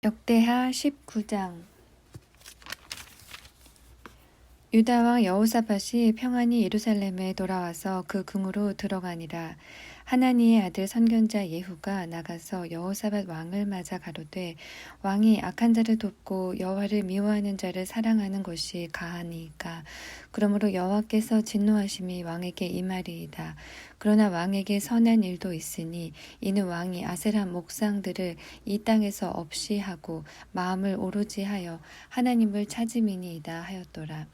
역대하 19장. 유다 왕 여호사밧이 평안히 예루살렘에 돌아와서 그 궁으로 들어가니라. 하나니의 아들 선견자 예후가 나가서 여호사밧 왕을 맞아 가로되, 왕이 악한 자를 돕고 여호와를 미워하는 자를 사랑하는 것이 가하니이까. 그러므로 여호와께서 진노하심이 왕에게 임하리이다. 그러나 왕에게 선한 일도 있으니 이는 왕이 아세라 목상들을 이 땅에서 없이 하고 마음을 오로지 하여 하나님을 찾음이니이다 하였더라.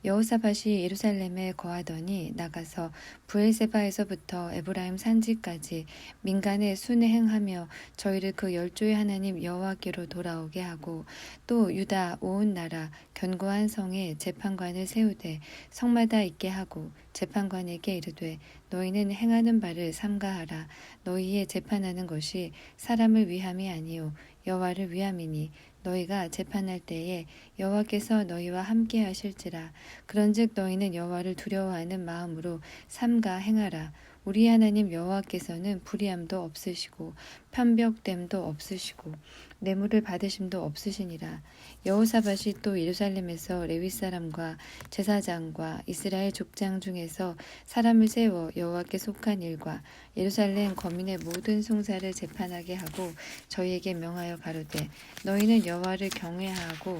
여호사밧이 예루살렘에 거하더니 나가서 브엘세바에서부터 에브라임 산지까지 민간에 순행하며 저희를 그 열조의 하나님 여호와께로 돌아오게 하고, 또 유다 온 나라 견고한 성에 재판관을 세우되 성마다 있게 하고 재판관에게 이르되, 너희는 행하는 바를 삼가하라. 너희의 재판하는 것이 사람을 위함이 아니요 여호와를 위함이니 너희가 재판할 때에 여호와께서 너희와 함께 하실지라. 그런즉 너희는 여호와를 두려워하는 마음으로 삼가 행하라. 우리 하나님 여호와께서는 불의함도 없으시고 편벽됨도 없으시고 뇌물을 받으심도 없으시니라. 여호사밧이 또 예루살렘에서 레위 사람과 제사장과 이스라엘 족장 중에서 사람을 세워 여호와께 속한 일과 예루살렘 거민의 모든 송사를 재판하게 하고 저희에게 명하여 가로되, 너희는 여호와를 경외하고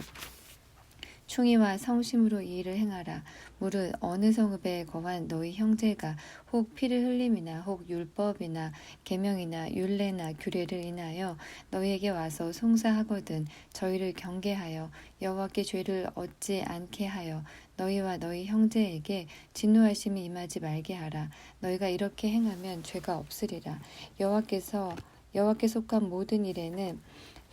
충의와 성심으로 이 일을 행하라. 무릇 어느 성읍에 거한 너희 형제가 혹 피를 흘림이나 혹 율법이나 계명이나 율례나 규례를 인하여 너희에게 와서 송사하거든 저희를 경계하여 여호와께 죄를 얻지 않게 하여 너희와 너희 형제에게 진노하심이 임하지 말게 하라. 너희가 이렇게 행하면 죄가 없으리라. 여호와께 속한 모든 일에는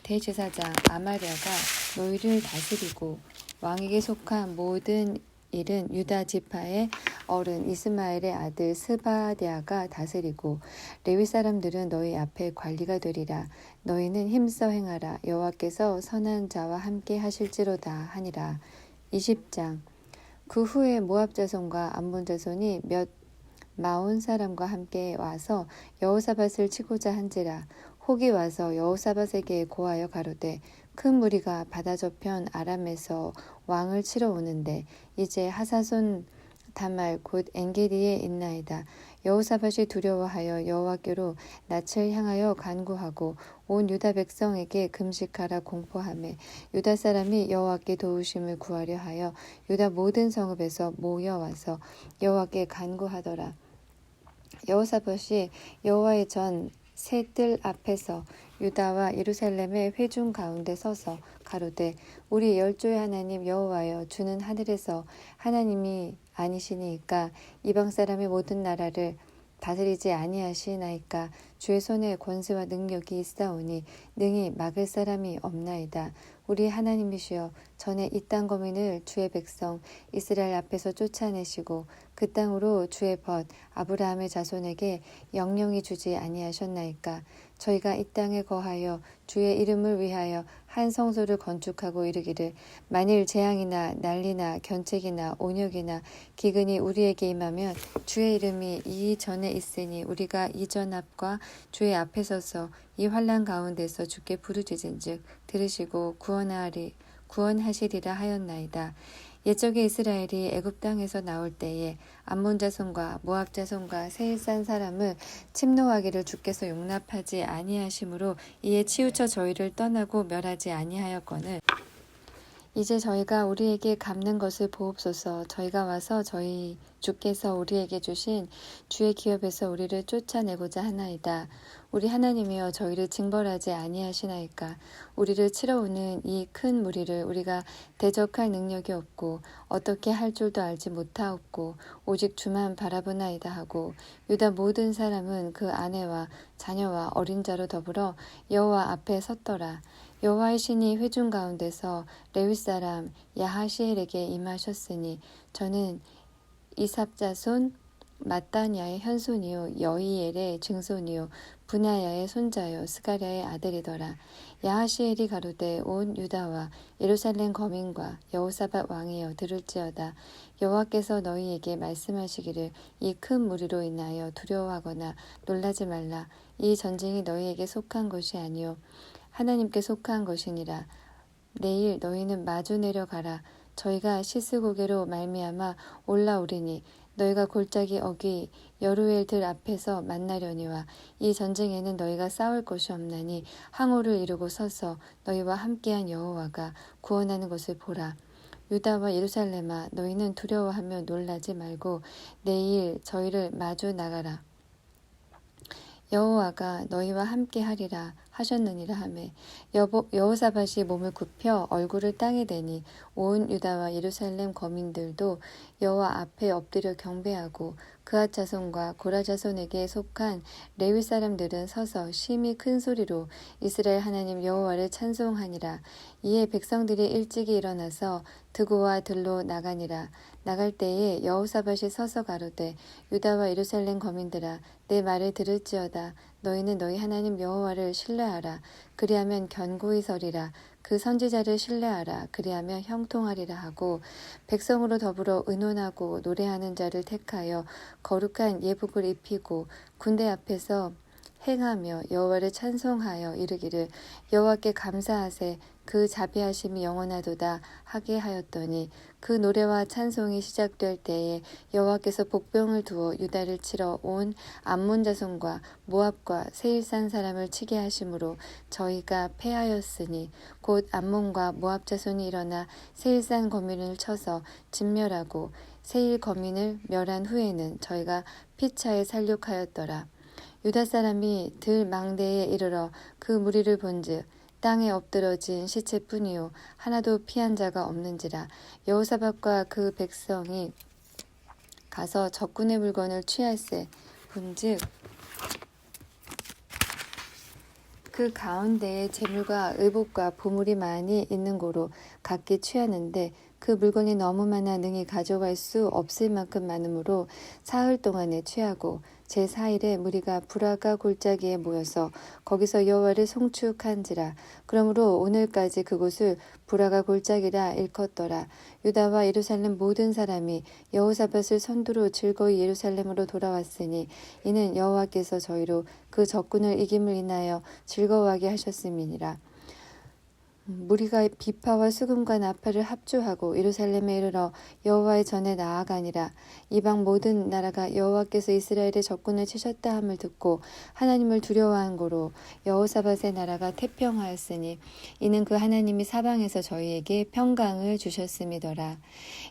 대제사장 아마랴가 너희를 다스리고, 왕에게 속한 모든 일은 유다 지파의 어른 이스마엘의 아들 스바랴가 다스리고, 레위 사람들은 너희 앞에 관리가 되리라. 너희는 힘써 행하라. 여호와께서 선한 자와 함께 하실지로다 하니라. 20장. 그 후에 모압 자손과 암몬 자손이 몇 마온 사람과 함께 와서 여호사밧을 치고자 한지라. 혹이 와서 여호사밧에게 고하여 가로되, 큰 무리가 바다 저편 아람에서 왕을 치러 오는데 이제 하사손 다말 곧 엔게디에 있나이다. 여호사밧이 두려워하여 여호와께로 낯을 향하여 간구하고 온 유다 백성에게 금식하라 공포하매, 유다 사람이 여호와께 도우심을 구하려 하여 유다 모든 성읍에서 모여와서 여호와께 간구하더라. 여호사밧이 여호와의 전 새 뜰 앞에서 유다와 예루살렘의 회중 가운데 서서 가로되, 우리 열조의 하나님 여호와여, 주는 하늘에서 하나님이 아니시니이까 이방 사람의 모든 나라를 다스리지 아니하시나이까. 주의 손에 권세와 능력이 있사오니 능히 막을 사람이 없나이다. 우리 하나님이시여, 전에 이 땅 거민을 주의 백성 이스라엘 앞에서 쫓아내시고 그 땅으로 주의 벗 아브라함의 자손에게 영영히 주지 아니하셨나이까. 저희가 이 땅에 거하여 주의 이름을 위하여 한 성소를 건축하고 이르기를, 만일 재앙이나 난리나 견책이나 온역이나 기근이 우리에게 임하면 주의 이름이 이 전에 있으니 우리가 이 전 앞과 주의 앞에 서서 이 환난 가운데서 주께 부르짖은즉 들으시고 구원하시리라 하였나이다. 옛적에 이스라엘이 애굽 땅에서 나올 때에 암몬 자손과 모압 자손과 세일산 사람을 침노하기를 주께서 용납하지 아니하심으로 이에 치우쳐 저희를 떠나고 멸하지 아니하였거늘, 이제 저희가 우리에게 갚는 것을 보옵소서. 저희가 와서 저희 주께서 우리에게 주신 주의 기업에서 우리를 쫓아내고자 하나이다. 우리 하나님이여, 저희를 징벌하지 아니하시나이까. 우리를 치러 오는 이 큰 무리를 우리가 대적할 능력이 없고 어떻게 할 줄도 알지 못하옵고 오직 주만 바라보나이다 하고, 유다 모든 사람은 그 아내와 자녀와 어린 자로 더불어 여호와 앞에 섰더라. 여호와의 신이 회중 가운데서 레위 사람 야하시엘에게 임하셨으니, 저는 이삽 자손 마따냐의 현손이요 여이엘의 증손이요 분하야의 손자요 스가랴의 아들이더라. 야하시엘이 가로되, 온 유다와 예루살렘 거민과 여호사밧 왕이여 들을지어다. 여호와께서 너희에게 말씀하시기를, 이 큰 무리로 인하여 두려워하거나 놀라지 말라. 이 전쟁이 너희에게 속한 것이 아니요 하나님께 속한 것이니라. 내일 너희는 마주 내려가라. 저희가 시스고개로 말미암아 올라오리니 너희가 골짜기 어귀 여루엘 들 앞에서 만나려니와 이 전쟁에는 너희가 싸울 것이 없나니 항우를 이루고 서서 너희와 함께한 여호와가 구원하는 것을 보라. 유다와 예루살렘아 너희는 두려워하며 놀라지 말고 내일 저희를 마주 나가라. 여호와가 너희와 함께 하리라 하셨느니라 하매 여호사밧이 몸을 굽혀 얼굴을 땅에 대니 온 유다와 예루살렘 거민들도 여호와 앞에 엎드려 경배하고 그앗 자손과 고라 자손에게 속한 레위 사람들은 서서 심히 큰 소리로 이스라엘 하나님 여호와를 찬송하니라. 이에 백성들이 일찍이 일어나서 드고와 들로 나가니라. 나갈 때에 여호사밧이 서서 가로되 유다와 예루살렘 거민들아 내 말을 들을지어다. 너희는 너희 하나님 여호와를 신뢰하라. 그리하면 견고히 서리라. 그 선지자를 신뢰하라. 그리하면 형통하리라 하고 백성으로 더불어 의논하고 노래하는 자를 택하여 거룩한 예복을 입히고 군대 앞에서 행하며 여호와를 찬송하여 이르기를 여호와께 감사하세 그 자비하심이 영원하도다 하게 하였더니 그 노래와 찬송이 시작될 때에 여호와께서 복병을 두어 유다를 치러 온 암몬 자손과 모압과 세일산 사람을 치게 하심으로 저희가 패하였으니 곧 암몬과 모압 자손이 일어나 세일산 거민을 쳐서 진멸하고 세일 거민을 멸한 후에는 저희가 피차에 살육하였더라. 유다 사람이 들 망대에 이르러 그 무리를 본즉 땅에 엎드러진 시체뿐이요 하나도 피한 자가 없는지라. 여호사밧과 그 백성이 가서 적군의 물건을 취할세 본즉 그 가운데에 재물과 의복과 보물이 많이 있는 고로 각기 취하는데 그 물건이 너무 많아 능히 가져갈 수 없을 만큼 많으므로 사흘 동안에 취하고 제4일에 무리가 부라가 골짜기에 모여서 거기서 여호와를 송축한지라. 그러므로 오늘까지 그곳을 부라가 골짜기라 일컫더라. 유다와 예루살렘 모든 사람이 여호사밧을 선두로 즐거이 예루살렘으로 돌아왔으니 이는 여호와께서 저희로 그 적군을 이김을 인하여 즐거워하게 하셨음이니라. 무리가 비파와 수금과 나팔을 합주하고 예루살렘에 이르러 여호와의 전에 나아가니라. 이방 모든 나라가 여호와께서 이스라엘의 적군을 치셨다 함을 듣고 하나님을 두려워한 고로 여호사밧의 나라가 태평하였으니 이는 그 하나님이 사방에서 저희에게 평강을 주셨음이더라.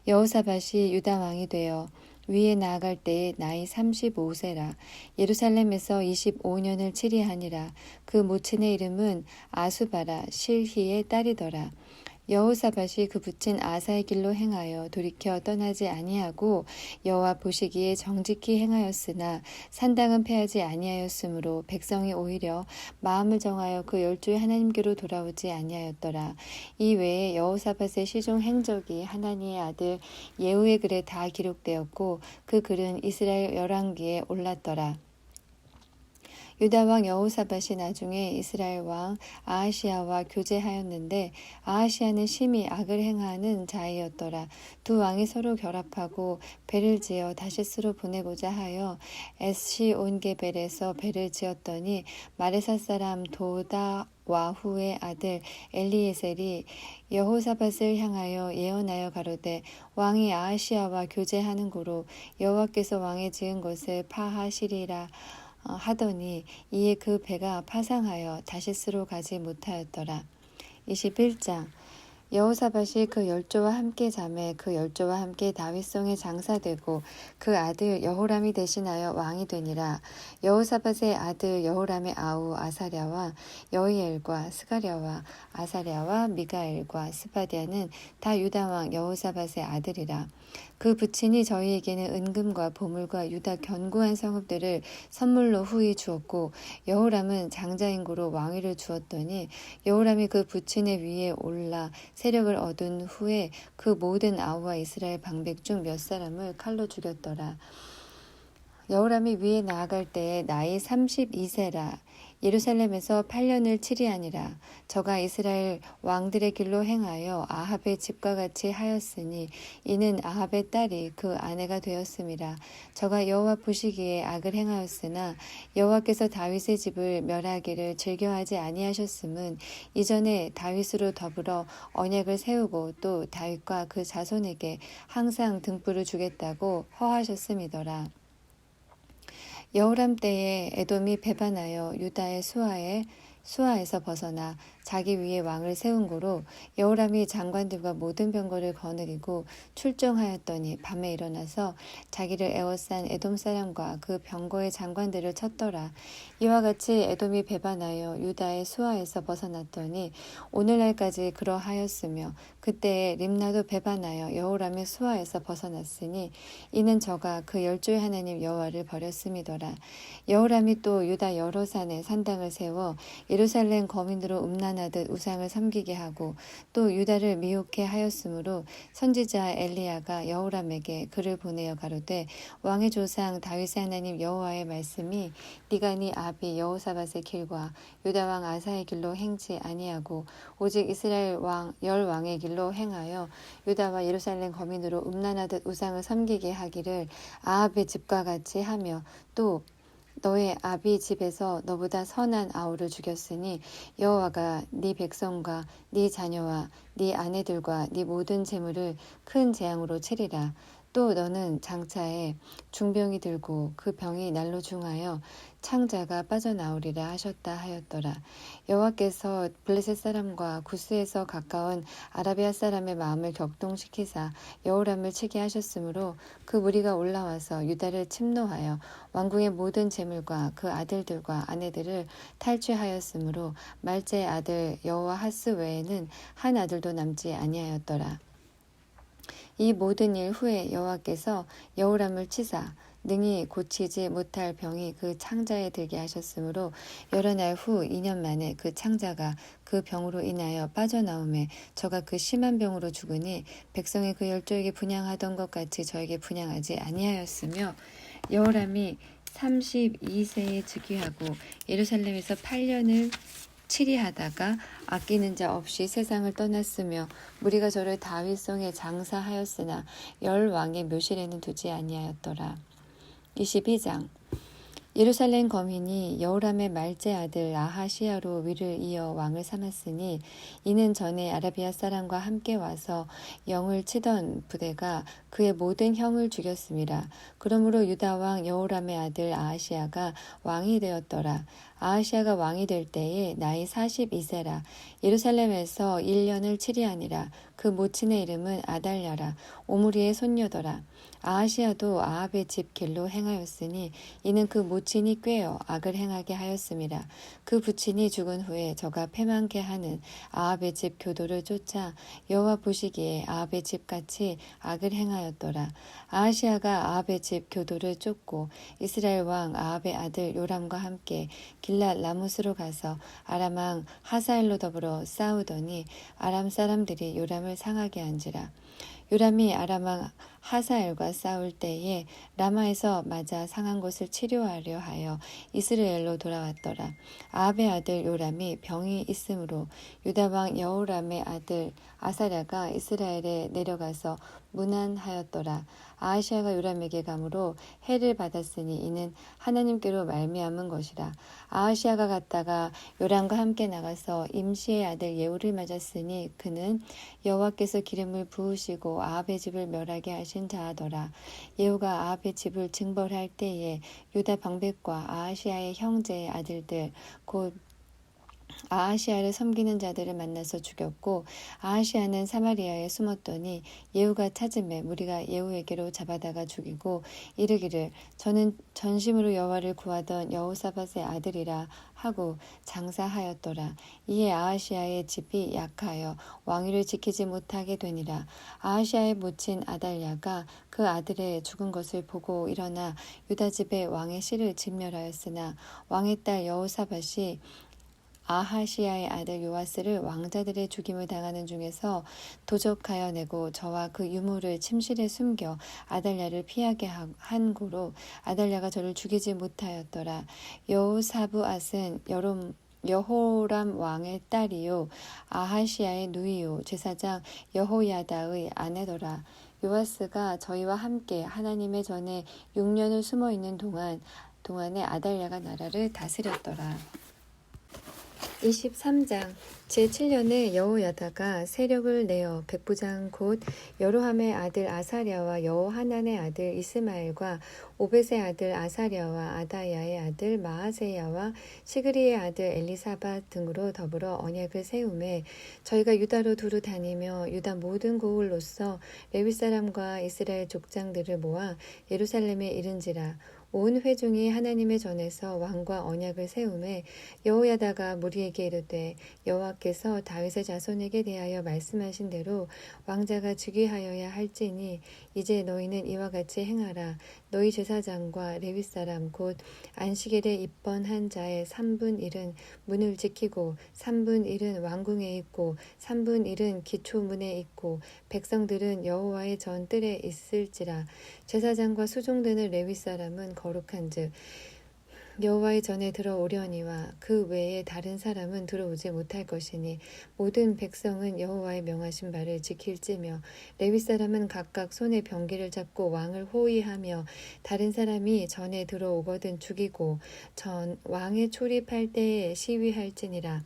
여호사밧이 유다 왕이 되어 위에 나아갈 때에 나이 35세라. 예루살렘에서 25년을 치리하니라. 그 모친의 이름은 아수바라 실히의 딸이더라. 여호사밧이 그 붙인 아사의 길로 행하여 돌이켜 떠나지 아니하고 여호와 보시기에 정직히 행하였으나 산당은 패하지 아니하였으므로 백성이 오히려 마음을 정하여 그 열조의 하나님께로 돌아오지 아니하였더라. 이 외에 여호사밧의 시종 행적이 하나니의 아들 예후의 글에 다 기록되었고 그 글은 이스라엘 열왕기에 올랐더라. 유다 왕 여호사밧이 나중에 이스라엘 왕 아하시야와 교제하였는데 아하시야는 심히 악을 행하는 자이었더라. 두 왕이 서로 결합하고 배를 지어 다시스로 보내고자 하여 에스시온게벨에서 배를 지었더니 마레사 사람 도다와후의 아들 엘리에셀이 여호사밧을 향하여 예언하여 가로되 왕이 아하시야와 교제하는 고로 여호와께서 왕에 지은 것을 파하시리라 하더니 이에 그 배가 파상하여 다시스로 가지 못하였더라. 21장 여호사밧이 그 열조와 함께 자매 그 열조와 함께 다윗성에 장사되고 그 아들 여호람이 대신하여 왕이 되니라. 여호사밧의 아들 여호람의 아우 아사랴와 여히엘과 스가랴와 아사랴와 미가엘과 스바디아는 다 유다 왕 여호사밧의 아들이라. 그 부친이 저희에게는 은금과 보물과 유다 견고한 성읍들을 선물로 후히 주었고 여호람은 장자인 고로 왕위를 주었더니 여호람이 그 부친의 위에 올라 세력을 얻은 후에 그 모든 아우와 이스라엘 방백 중 몇 사람을 칼로 죽였더라. 여호람이 위에 나아갈 때에 나이 32세라. 예루살렘에서 8년을 치리하니라. 저가 이스라엘 왕들의 길로 행하여 아합의 집과 같이 하였으니 이는 아합의 딸이 그 아내가 되었음이라. 저가 여호와 보시기에 악을 행하였으나 여호와께서 다윗의 집을 멸하기를 즐겨하지 아니하셨음은 이전에 다윗으로 더불어 언약을 세우고 또 다윗과 그 자손에게 항상 등불을 주겠다고 허하셨음이더라. 여호람 때에 에돔이 배반하여 유다의 수하에서 벗어나 자기 위에 왕을 세운 고로 여호람이 장관들과 모든 병거를 거느리고 출정하였더니 밤에 일어나서 자기를 에워싼 에돔 사람과 그 병거의 장관들을 쳤더라. 이와 같이 에돔이 배반하여 유다의 수하에서 벗어났더니 오늘날까지 그러하였으며 그때에 림나도 배반하여 여호람의 수하에서 벗어났으니 이는 저가 그 열조의 하나님 여호와를 버렸음이더라. 여호람이 또 유다 여러 산에 산당을 세워 예루살렘 거민으로 음란하듯 우상을 섬기게 하고 또 유다를 미혹해 하였으므로 선지자 엘리야가 여호람에게 글을 보내어 가로되 왕의 조상 다윗의 하나님 여호와의 말씀이 네가 네 아비 여호사밧의 길과 유다 왕 아사의 길로 행치 아니하고 오직 이스라엘 왕 열 왕의 길로 행하여 유다와 예루살렘 거민으로 음란하듯 우상을 섬기게 하기를 아합의 집과 같이 하며 또 너의 아비 집에서 너보다 선한 아우를 죽였으니 여호와가 네 백성과 네 자녀와 네 아내들과 네 모든 재물을 큰 재앙으로 치리라. 또 너는 장차에 중병이 들고 그 병이 날로 중하여 창자가 빠져나오리라 하셨다 하였더라. 여호와께서 블레셋 사람과 구스에서 가까운 아라비아 사람의 마음을 격동시키사 여호람을 치게 하셨으므로 그 무리가 올라와서 유다를 침노하여 왕궁의 모든 재물과 그 아들들과 아내들을 탈취하였으므로 말제의 아들 여호아하스 외에는 한 아들도 남지 아니하였더라. 이 모든 일 후에 여호와께서 여호람을 치사 능히 고치지 못할 병이 그 창자에 들게 하셨으므로 여러 날 후 2년 만에 그 창자가 그 병으로 인하여 빠져나오매 저가 그 심한 병으로 죽으니 백성이 그 열조에게 분향하던 것 같이 저에게 분향하지 아니하였으며 여호람이 32세에 즉위하고 예루살렘에서 8년을 치리하다가 아끼는 자 없이 세상을 떠났으며 무리가 저를 다윗성에 장사하였으나 열 왕의 묘실에는 두지 아니하였더라. 22장 예루살렘 거민이 여호람의 말제 아들 아하시야로 위를 이어 왕을 삼았으니 이는 전에 아라비아 사람과 함께 와서 영을 치던 부대가 그의 모든 형을 죽였음이라. 그러므로 유다 왕 여호람의 아들 아하시야가 왕이 되었더라. 아하시야가 왕이 될 때에 나이 42세라. 예루살렘에서 1년을 치리하니라. 그 모친의 이름은 아달랴라. 오므리의 손녀더라. 아하시야도 아합의 집 길로 행하였으니 이는 그 모친이 꾀어 악을 행하게 하였음이라. 그 부친이 죽은 후에 저가 패망케 하는 아합의 집 교도를 쫓아 여호와 보시기에 아합의 집같이 악을 행하였더라. 아하시야가 아합의 집 교도를 쫓고 이스라엘 왕 아합의 아들 요람과 함께 길랏 라못으로 가서 아람 왕 하사엘로 더불어 싸우더니 아람 사람들이 요람을 상하게 한지라. 요람이 아람 왕 하사엘과 싸울 때에 라마에서 맞아 상한 것을 치료하려 하여 이스라엘로 돌아왔더라. 아합의 아들 요람이 병이 있으므로 유다 왕 여호람의 아들 아사랴가 이스라엘에 내려가서 문안하였더라. 아하시야가 요람에게 가므로 해를 받았으니 이는 하나님께로 말미암은 것이라. 아하시야가 갔다가 요람과 함께 나가서 임시의 아들 예후를 맞았으니 그는 여호와께서 기름을 부으시고 아합의 집을 멸하게 하신 자하더라. 예후가 아합의 집을 징벌할 때에 유다 방백과 아하시야의 형제의 아들들 곧 아하시야를 섬기는 자들을 만나서 죽였고 아하시야는 사마리아에 숨었더니 예후가 찾음에 무리가 예후에게로 잡아다가 죽이고 이르기를 저는 전심으로 여호와를 구하던 여호사밧의 아들이라 하고 장사하였더라. 이에 아하시야의 집이 약하여 왕위를 지키지 못하게 되니라. 아하시야의 모친 아달랴가 그 아들의 죽은 것을 보고 일어나 유다 집에 왕의 씨를 진멸하였으나 왕의 딸 여호사밧이 아하시아의 아들 요아스를 왕자들의 죽임을 당하는 중에서 도적하여 내고 저와 그 유물을 침실에 숨겨 아달랴를 피하게 한 고로 아달랴가 저를 죽이지 못하였더라. 여호사브앗은 여호람 왕의 딸이요 아하시아의 누이요 제사장 여호야다의 아내더라. 요아스가 저희와 함께 하나님의 전에 6년을 숨어 있는 동안에 아달랴가 나라를 다스렸더라. 23장 제7년에 여호야다가 세력을 내어 백부장 곧 여로함의 아들 아사랴와 여호하난의 아들 이스마엘과 오벳의 아들 아사랴와 아다야의 아들 마아세야와 시그리의 아들 엘리사밧 등으로 더불어 언약을 세우매 저희가 유다로 두루 다니며 유다 모든 고을로서 레위 사람과 이스라엘 족장들을 모아 예루살렘에 이른지라. 온 회중이 하나님의 전에서 왕과 언약을 세우매 여호야다가 무리에게 이르되 여호와께서 다윗의 자손에게 대하여 말씀하신 대로 왕자가 즉위하여야 할지니 이제 너희는 이와 같이 행하라. 너희 제사장과 레위 사람 곧 안식일에 입번한 자의 3분 1은 문을 지키고 3분 1은 왕궁에 있고 3분 1은 기초문에 있고 백성들은 여호와의 전 뜰에 있을지라. 제사장과 수종되는 레위 사람은 거룩한즉 여호와의 전에 들어오려니와 그 외에 다른 사람은 들어오지 못할 것이니 모든 백성은 여호와의 명하신 바를 지킬지며 레위 사람은 각각 손에 병기를 잡고 왕을 호위하며 다른 사람이 전에 들어오거든 죽이고 왕의 출입할 때에 시위할지니라.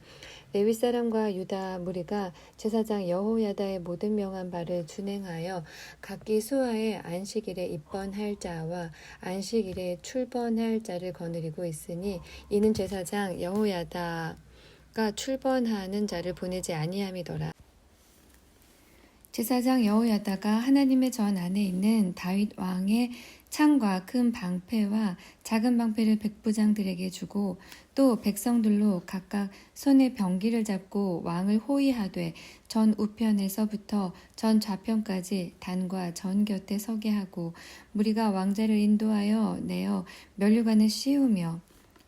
레위 사람과 유다 무리가 제사장 여호야다의 모든 명한 바를 준행하여 각기 수하에 안식일에 입번할 자와 안식일에 출번할 자를 거느리고 있으니 이는 제사장 여호야다가 출번하는 자를 보내지 아니함이더라. 제사장 여호야다가 하나님의 전 안에 있는 다윗 왕의 창과 큰 방패와 작은 방패를 백부장들에게 주고 또 백성들로 각각 손에 병기를 잡고 왕을 호위하되 전 우편에서부터 전 좌편까지 단과 전 곁에 서게 하고 무리가 왕자를 인도하여 내어 면류관을 씌우며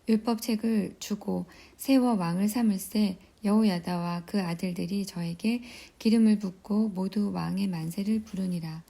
율법책을 주고 세워 왕을 삼을세 여호야다와 그 아들들이 저에게 기름을 붓고 모두 왕의 만세를 부르니라.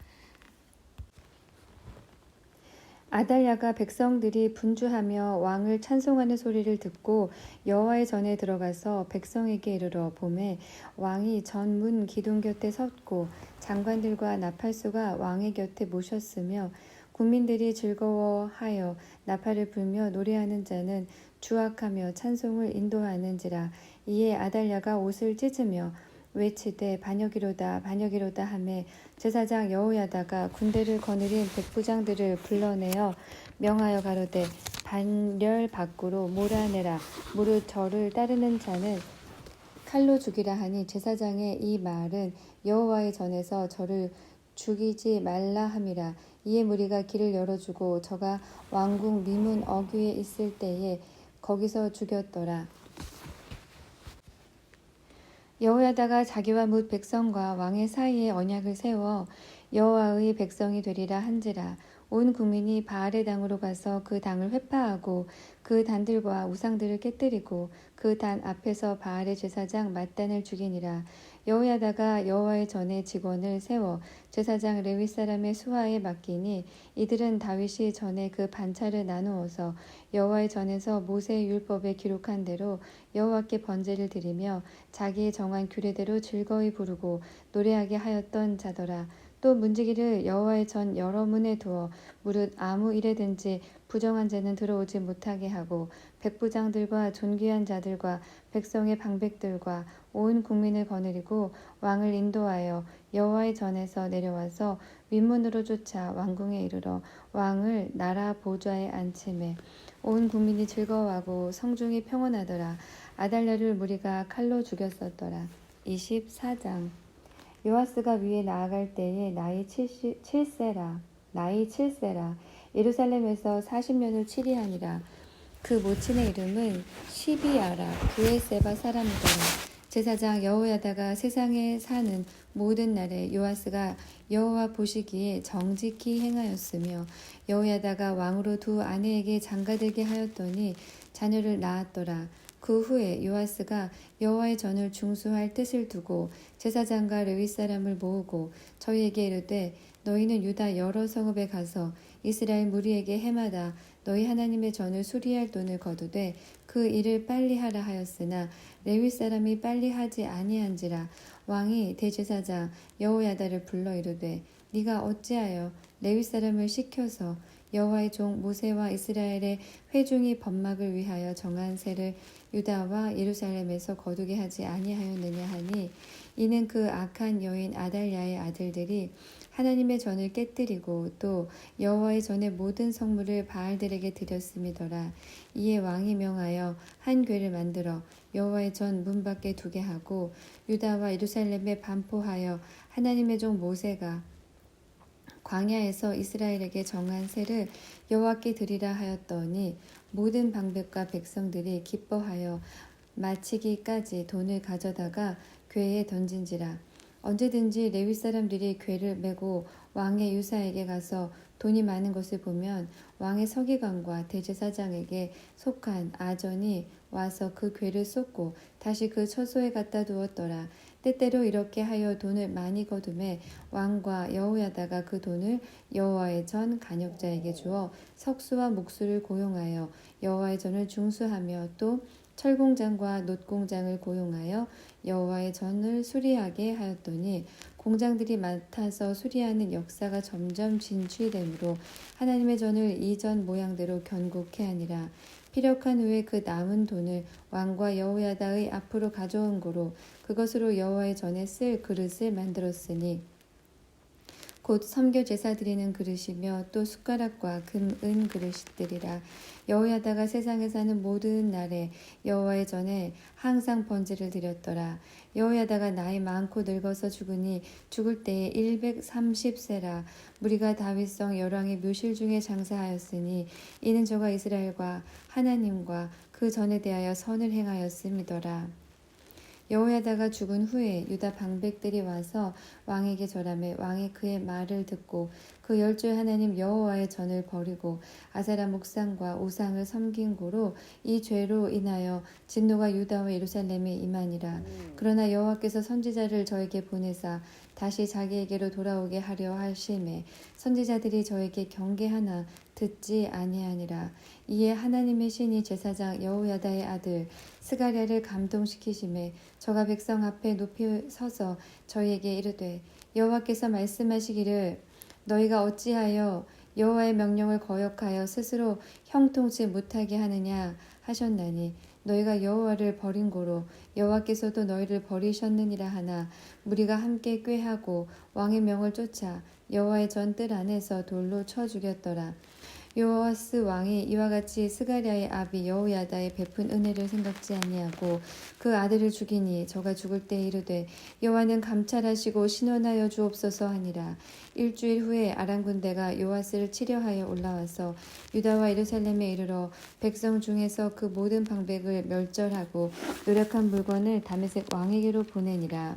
아달랴가 백성들이 분주하며 왕을 찬송하는 소리를 듣고 여호와의 전에 들어가서 백성에게 이르러 보매 왕이 전문 기둥 곁에 섰고 장관들과 나팔수가 왕의 곁에 모셨으며 국민들이 즐거워하여 나팔을 불며 노래하는 자는 주악하며 찬송을 인도하는지라. 이에 아달랴가 옷을 찢으며 외치되 반역이로다 반역이로다 하매 제사장 여호야다가 군대를 거느린 백부장들을 불러내어 명하여 가로되 반열 밖으로 몰아내라. 무릇 저를 따르는 자는 칼로 죽이라 하니 제사장의 이 말은 여호와의 전에서 저를 죽이지 말라 함이라. 이에 무리가 길을 열어주고 저가 왕궁 미문 어귀에 있을 때에 거기서 죽였더라. 여호야다가 자기와 뭇 백성과 왕의 사이에 언약을 세워 여호와의 백성이 되리라 한지라. 온 국민이 바알의 당으로 가서 그 당을 회파하고 그 단들과 우상들을 깨뜨리고 그 단 앞에서 바알의 제사장 맏단을 죽이니라. 여호야다가 여호와의 전에 직원을 세워 제사장 레위 사람의 수하에 맡기니 이들은 다윗이 전에 그 반차를 나누어서 여호와의 전에서 모세의 율법에 기록한 대로 여호와께 번제를 드리며 자기의 정한 규례대로 즐거이 부르고 노래하게 하였던 자더라. 또 문지기를 여호와의 전 여러 문에 두어 무릇 아무 일에든지 부정한 자는 들어오지 못하게 하고 백부장들과 존귀한 자들과 백성의 방백들과 온 국민을 거느리고 왕을 인도하여 여호와의 전에서 내려와서 윗문으로 쫓아 왕궁에 이르러 왕을 나라 보좌에 앉히매 온 국민이 즐거워하고 성중이 평온하더라. 아달랴를 무리가 칼로 죽였었더라. 24장 요아스가 위에 나아갈 때에 나이 7세라. 예루살렘에서 40년을 치리하니라. 그 모친의 이름은 시비아라. 브에세바 사람이더라. 제사장 여호야다가 세상에 사는 모든 날에 요아스가 여호와 보시기에 정직히 행하였으며 여호야다가 왕으로 두 아내에게 장가들게 하였더니 자녀를 낳았더라. 그 후에 요아스가 여호와의 전을 중수할 뜻을 두고 제사장과 레위 사람을 모으고 저희에게 이르되 너희는 유다 여러 성읍에 가서 이스라엘 무리에게 해마다 너희 하나님의 전을 수리할 돈을 거두되 그 일을 빨리 하라 하였으나 레위 사람이 빨리 하지 아니한지라. 왕이 대제사장 여호야다를 불러 이르되 네가 어찌하여 레위 사람을 시켜서 여호와의 종 모세와 이스라엘의 회중이 법막을 위하여 정한 세를 유다와 예루살렘에서 거두게 하지 아니하였느냐 하니, 이는 그 악한 여인 아달랴의 아들들이 하나님의 전을 깨뜨리고 또 여호와의 전의 모든 성물을 바알들에게 드렸음이더라. 이에 왕이 명하여 한 궤를 만들어 여호와의 전 문 밖에 두게 하고 유다와 예루살렘에 반포하여 하나님의 종 모세가 광야에서 이스라엘에게 정한 세를 여호와께 드리라 하였더니 모든 방백과 백성들이 기뻐하여 마치기까지 돈을 가져다가 궤에 던진지라. 언제든지 레위 사람들이 궤를 메고 왕의 유사에게 가서 돈이 많은 것을 보면 왕의 서기관과 대제사장에게 속한 아전이 와서 그 궤를 쏟고 다시 그 처소에 갖다 두었더라. 때때로 이렇게 하여 돈을 많이 거두매 왕과 여호야다가 그 돈을 여호와의 전 간역자에게 주어 석수와 목수를 고용하여 여호와의 전을 중수하며 또 철공장과 놋공장을 고용하여 여호와의 전을 수리하게 하였더니 공장들이 맡아서 수리하는 역사가 점점 진취되므로 하나님의 전을 이전 모양대로 견고케 하니라. 피력한 후에 그 남은 돈을 왕과 여호야다의 앞으로 가져온 고로 그것으로 여호와의 전에 쓸 그릇을 만들었으니 곧 섬겨 제사 드리는 그릇이며 또 숟가락과 금, 은 그릇들이라. 여호야다가 세상에 사는 모든 날에 여호와의 전에 항상 번제를 드렸더라. 여호야다가 나이 많고 늙어서 죽으니 죽을 때에 130세라. 무리가 다윗성 열왕의 묘실 중에 장사하였으니 이는 저가 이스라엘과 하나님과 그 전에 대하여 선을 행하였음이더라. 여호야다가 죽은 후에 유다 방백들이 와서 왕에게 절하매 왕이 그의 말을 듣고 그 열조의 하나님 여호와의 전을 버리고 아세라 목상과 우상을 섬긴 고로 이 죄로 인하여 진노가 유다와 예루살렘에 임하니라. 그러나 여호와께서 선지자를 저에게 보내사 다시 자기에게로 돌아오게 하려 하심에 선지자들이 저에게 경계하나 듣지 아니하니라. 이에 하나님의 신이 제사장 여호야다의 아들 스가랴를 감동시키심에 저가 백성 앞에 높이 서서 저희에게 이르되 여호와께서 말씀하시기를 너희가 어찌하여 여호와의 명령을 거역하여 스스로 형통치 못하게 하느냐 하셨나니 너희가 여호와를 버린 고로 여호와께서도 너희를 버리셨느니라 하나 무리가 함께 꾀하고 왕의 명을 쫓아 여호와의 전 뜰 안에서 돌로 쳐 죽였더라. 요아스 왕이 이와 같이 스가랴의 아비 여호야다의 베푼 은혜를 생각지 아니하고 그 아들을 죽이니 저가 죽을 때 이르되 여호와는 감찰하시고 신원하여 주옵소서 하니라. 일주일 후에 아람 군대가 요아스를 치려하여 올라와서 유다와 예루살렘에 이르러 백성 중에서 그 모든 방백을 멸절하고 노력한 물건을 다메섹 왕에게로 보내니라.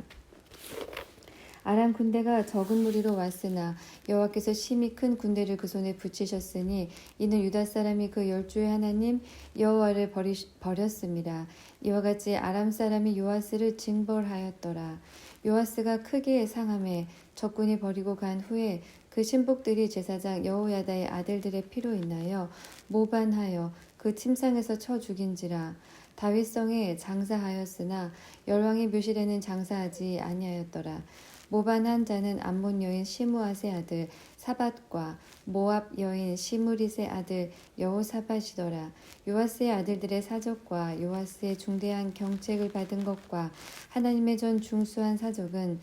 아람 군대가 적은 무리로 왔으나 여호와께서 심히 큰 군대를 그 손에 붙이셨으니 이는 유다 사람이 그 열주의 하나님 여호와를 버렸습니다. 이와 같이 아람 사람이 요아스를 징벌하였더라. 요아스가 크게 상함에 적군이 버리고 간 후에 그 신복들이 제사장 여호야다의 아들들의 피로 인하여 모반하여 그 침상에서 쳐 죽인지라. 다윗성에 장사하였으나 열왕의 묘실에는 장사하지 아니하였더라. 모반한 자는 암몬 여인 시므앗의 아들 사밧과 모압 여인 시므릿의 아들 여호사밧이더라. 요아스의 아들들의 사적과 요아스의 중대한 경책을 받은 것과 하나님의 전 중수한 사적은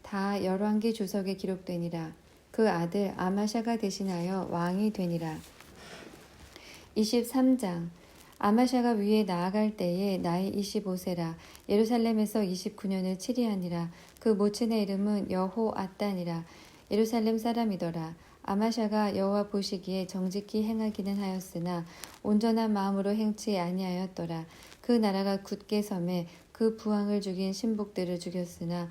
다 열왕기 주석에 기록되니라. 그 아들 아마샤가 대신하여 왕이 되니라. 23장. 아마샤가 위에 나아갈 때에 나이 25세라. 예루살렘에서 29년을 치리하니라. 그 모친의 이름은 여호앗단이라. 예루살렘 사람이더라. 아마샤가 여호와 보시기에 정직히 행하기는 하였으나 온전한 마음으로 행치 아니하였더라. 그 나라가 굳게 섬에 그 부왕을 죽인 신복들을 죽였으나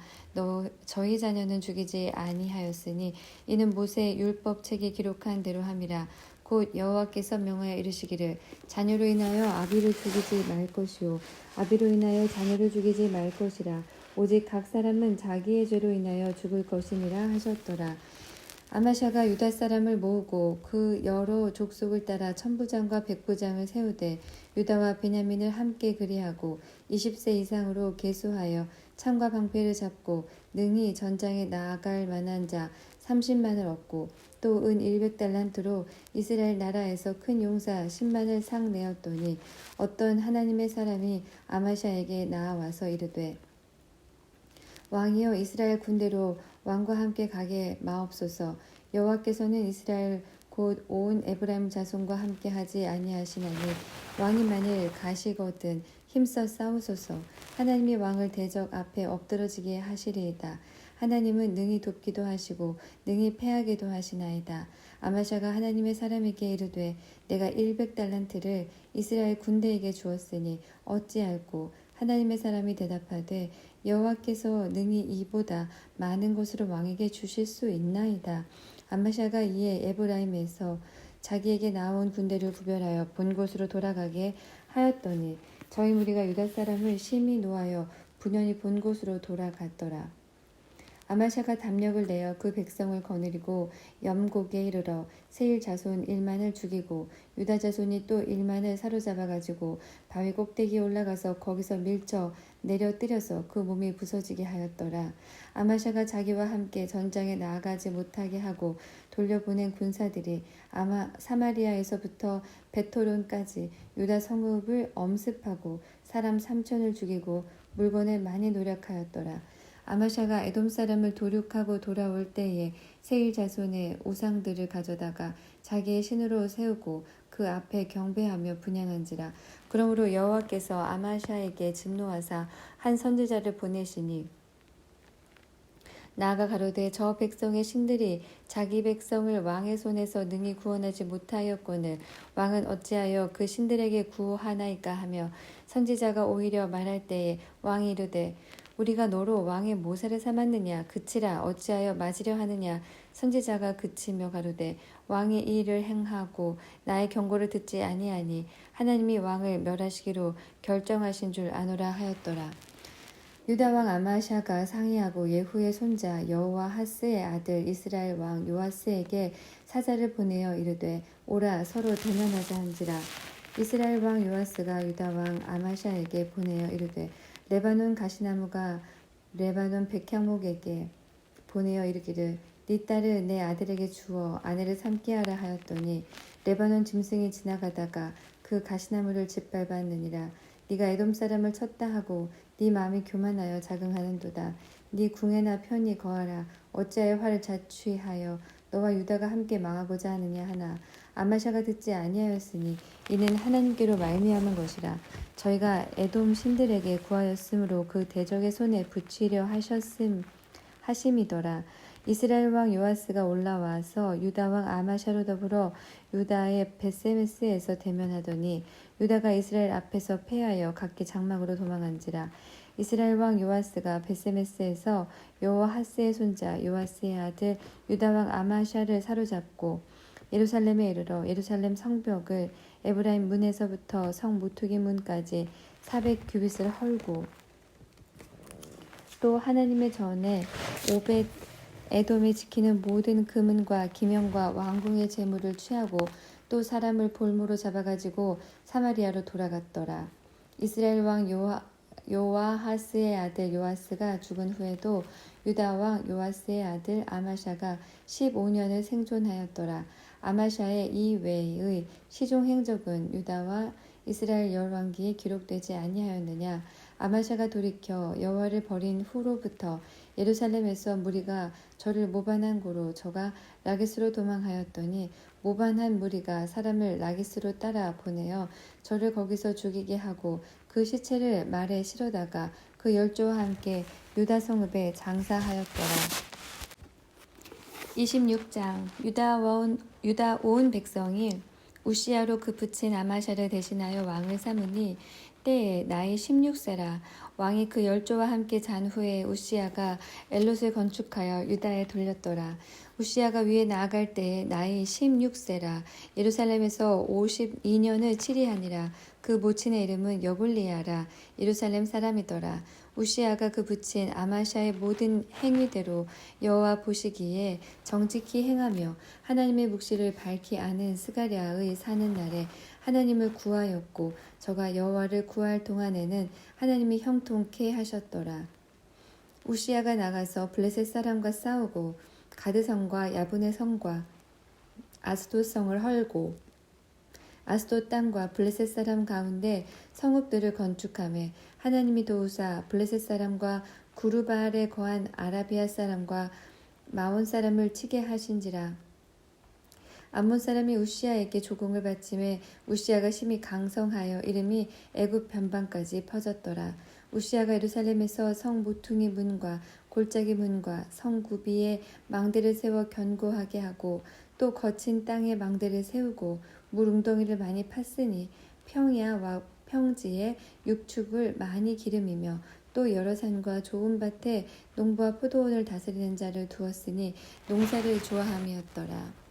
저희 자녀는 죽이지 아니하였으니 이는 모세의 율법책에 기록한 대로 함이라. 곧 여호와께서 명하여 이르시기를 자녀로 인하여 아비를 죽이지 말 것이요 아비로 인하여 자녀를 죽이지 말 것이라. 오직 각 사람은 자기의 죄로 인하여 죽을 것이니라 하셨더라. 아마샤가 유다 사람을 모으고 그 여러 족속을 따라 천부장과 백부장을 세우되 유다와 베냐민을 함께 그리하고 20세 이상으로 계수하여 창과 방패를 잡고 능히 전장에 나아갈 만한 자 30만을 얻고 또 은 100달란트로 이스라엘 나라에서 큰 용사 10만을 상 내었더니 어떤 하나님의 사람이 아마샤에게 나아와서 이르되 왕이여 이스라엘 군대로 왕과 함께 가게 마옵소서. 여호와께서는 이스라엘 곧 온 에브라임 자손과 함께 하지 아니하시나니 왕이 만일 가시거든 힘써 싸우소서. 하나님이 왕을 대적 앞에 엎드러지게 하시리이다. 하나님은 능히 돕기도 하시고 능히 패하기도 하시나이다. 아마샤가 하나님의 사람에게 이르되 내가 100달란트를 이스라엘 군대에게 주었으니 어찌할꼬. 하나님의 사람이 대답하되 여호와께서 능히 이보다 많은 것으로 왕에게 주실 수 있나이다. 아마샤가 이에 에브라임에서 자기에게 나온 군대를 구별하여 본 곳으로 돌아가게 하였더니 저희 무리가 유다 사람을 심히 노하여 분연히 본 곳으로 돌아갔더라. 아마샤가 담력을 내어 그 백성을 거느리고 염곡에 이르러 세일 자손 1만을 죽이고 유다 자손이 또 1만을 사로잡아 가지고 바위 꼭대기에 올라가서 거기서 밀쳐 내려 뜨려서 그 몸이 부서지게 하였더라. 아마샤가 자기와 함께 전장에 나아가지 못하게 하고 돌려보낸 군사들이 사마리아에서부터 베토론까지 유다 성읍을 엄습하고 사람 3천을 죽이고 물건을 많이 노력하였더라. 아마샤가 에돔 사람을 도륙하고 돌아올 때에 세일 자손의 우상들을 가져다가 자기의 신으로 세우고 그 앞에 경배하며 분향한지라. 그러므로 여호와께서 아마샤에게 진노하사 한 선지자를 보내시니 나아가 가로되 저 백성의 신들이 자기 백성을 왕의 손에서 능히 구원하지 못하였거늘 왕은 어찌하여 그 신들에게 구하나이까 하며 선지자가 오히려 말할 때에 왕이 이르되 우리가 너로 왕의 모사를 삼았느냐 그치라 어찌하여 맞으려 하느냐. 선지자가 그치며 가로되 왕이 이 일을 행하고 나의 경고를 듣지 아니하니 하나님이 왕을 멸하시기로 결정하신 줄 아노라 하였더라. 유다 왕 아마샤가 상의하고 예후의 손자 여호와하스의 아들 이스라엘 왕 요아스에게 사자를 보내어 이르되 오라 서로 대면하자 한지라. 이스라엘 왕 요아스가 유다 왕 아마샤에게 보내어 이르되 레바논 가시나무가 레바논 백향목에게 보내어 이르기를 네 딸을 내 아들에게 주어 아내를 삼게 하라 하였더니 레바논 짐승이 지나가다가 그 가시나무를 짓밟았느니라. 네가 에돔 사람을 쳤다 하고 네 마음이 교만하여 자긍하는도다. 네 궁에나 편히 거하라. 어찌하여 화를 자취하여 너와 유다가 함께 망하고자 하느냐 하나 아마샤가 듣지 아니하였으니 이는 하나님께로 말미암은 것이라. 저희가 에돔 신들에게 구하였으므로 그 대적의 손에 붙이려 하심이더라. 이스라엘 왕 요아스가 올라와서 유다 왕 아마샤로 더불어 유다의 벳세메스에서 대면하더니 유다가 이스라엘 앞에서 패하여 각기 장막으로 도망한지라. 이스라엘 왕 요아스가 벳세메스에서 여호와하스의 손자 요아스의 아들 유다 왕 아마샤를 사로잡고 예루살렘에 이르러 예루살렘 성벽을 에브라임 문에서부터 성 모투기 문까지 400규빗을 헐고 또 하나님의 전에 오벳 에돔이 지키는 모든 금은과 기명과 왕궁의 재물을 취하고 또 사람을 볼모로 잡아가지고 사마리아로 돌아갔더라. 이스라엘 왕 요아하스의 아들 요아스가 죽은 후에도 유다 왕 요아스의 아들 아마샤가 15년을 생존하였더라. 아마샤의 이 외의 시종 행적은 유다와 이스라엘 열왕기에 기록되지 아니하였느냐. 아마샤가 돌이켜 여호와를 버린 후로부터 예루살렘에서 무리가 저를 모반한 고로 저가 라기스로 도망하였더니 모반한 무리가 사람을 라기스로 따라 보내어 저를 거기서 죽이게 하고 그 시체를 말에 실어다가 그 열조와 함께 유다 성읍에 장사하였더라. 26장 유다 온 백성이 우시야로 그 붙인 아마샤를 대신하여 왕을 삼으니 때에 나이 16세라. 왕이 그 열조와 함께 잔 후에 우시야가 엘롯을 건축하여 유다에 돌렸더라. 우시야가 위에 나아갈 때에 나이 16세라. 예루살렘에서 52년을 치리하니라. 그 모친의 이름은 여골리야라. 예루살렘 사람이더라. 우시야가 그 부친 아마샤의 모든 행위대로 여호와 보시기에 정직히 행하며 하나님의 묵시를 밝히 아는 스가랴의 사는 날에 하나님을 구하였고 저가 여호와를 구할 동안에는 하나님이 형통케 하셨더라. 우시야가 나가서 블레셋 사람과 싸우고 가드성과 야분의 성과 아스돗 성을 헐고 아스돗 땅과 블레셋 사람 가운데 성읍들을 건축하며 하나님이 도우사 블레셋 사람과 구르바알에 거한 아라비아 사람과 마온 사람을 치게 하신지라. 암몬 사람이 우시야에게 조공을 바치매 우시야가 심히 강성하여 이름이 애굽 변방까지 퍼졌더라. 우시야가 예루살렘에서 성 모퉁이 문과 골짜기 문과 성 구비에 망대를 세워 견고하게 하고 또 거친 땅에 망대를 세우고 물 웅덩이를 많이 팠으니 평야와 평지에 육축을 많이 기름이며 또 여러 산과 좋은 밭에 농부와 포도원을 다스리는 자를 두었으니 농사를 좋아함이었더라.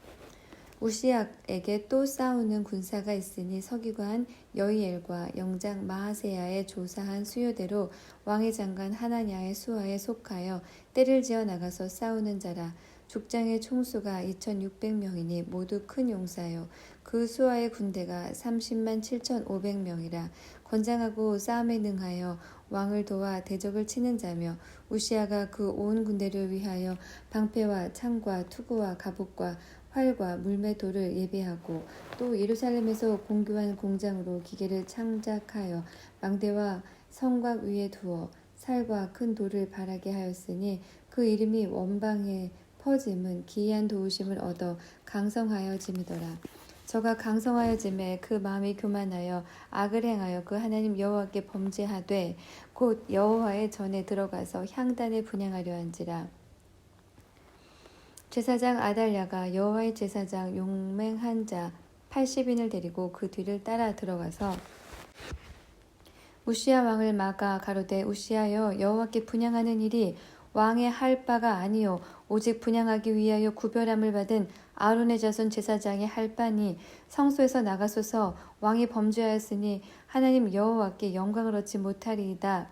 우시야에게 또 싸우는 군사가 있으니 서기관 여이엘과 영장 마하세야의 조사한 수요대로 왕의 장관 하나냐의 수하에 속하여 떼를 지어 나가서 싸우는 자라. 족장의 총수가 2600명이니 모두 큰 용사요. 그 수하의 군대가 30만 7500명이라. 건장하고 싸움에 능하여 왕을 도와 대적을 치는 자며 우시야가 그 온 군대를 위하여 방패와 창과 투구와 갑옷과 활과 물매도를 예배하고 또 예루살렘에서 공교한 공장으로 기계를 창작하여 망대와 성곽 위에 두어 살과 큰 돌을 바라게 하였으니 그 이름이 원방에 퍼짐은 기이한 도우심을 얻어 강성하여짐이더라. 저가 강성하여짐에 그 마음이 교만하여 악을 행하여 그 하나님 여호와께 범죄하되 곧 여호와의 전에 들어가서 향단을 분향하려 한지라. 제사장 아달랴가 여호와의 제사장 용맹한 자 80인을 데리고 그 뒤를 따라 들어가서 우시야 왕을 막아 가로되 우시야여 여호와께 분향하는 일이 왕의 할 바가 아니요 오직 분향하기 위하여 구별함을 받은 아론의 자손 제사장이 할 바니 성소에서 나가소서 왕이 범죄하였으니 하나님 여호와께 영광을 얻지 못하리이다.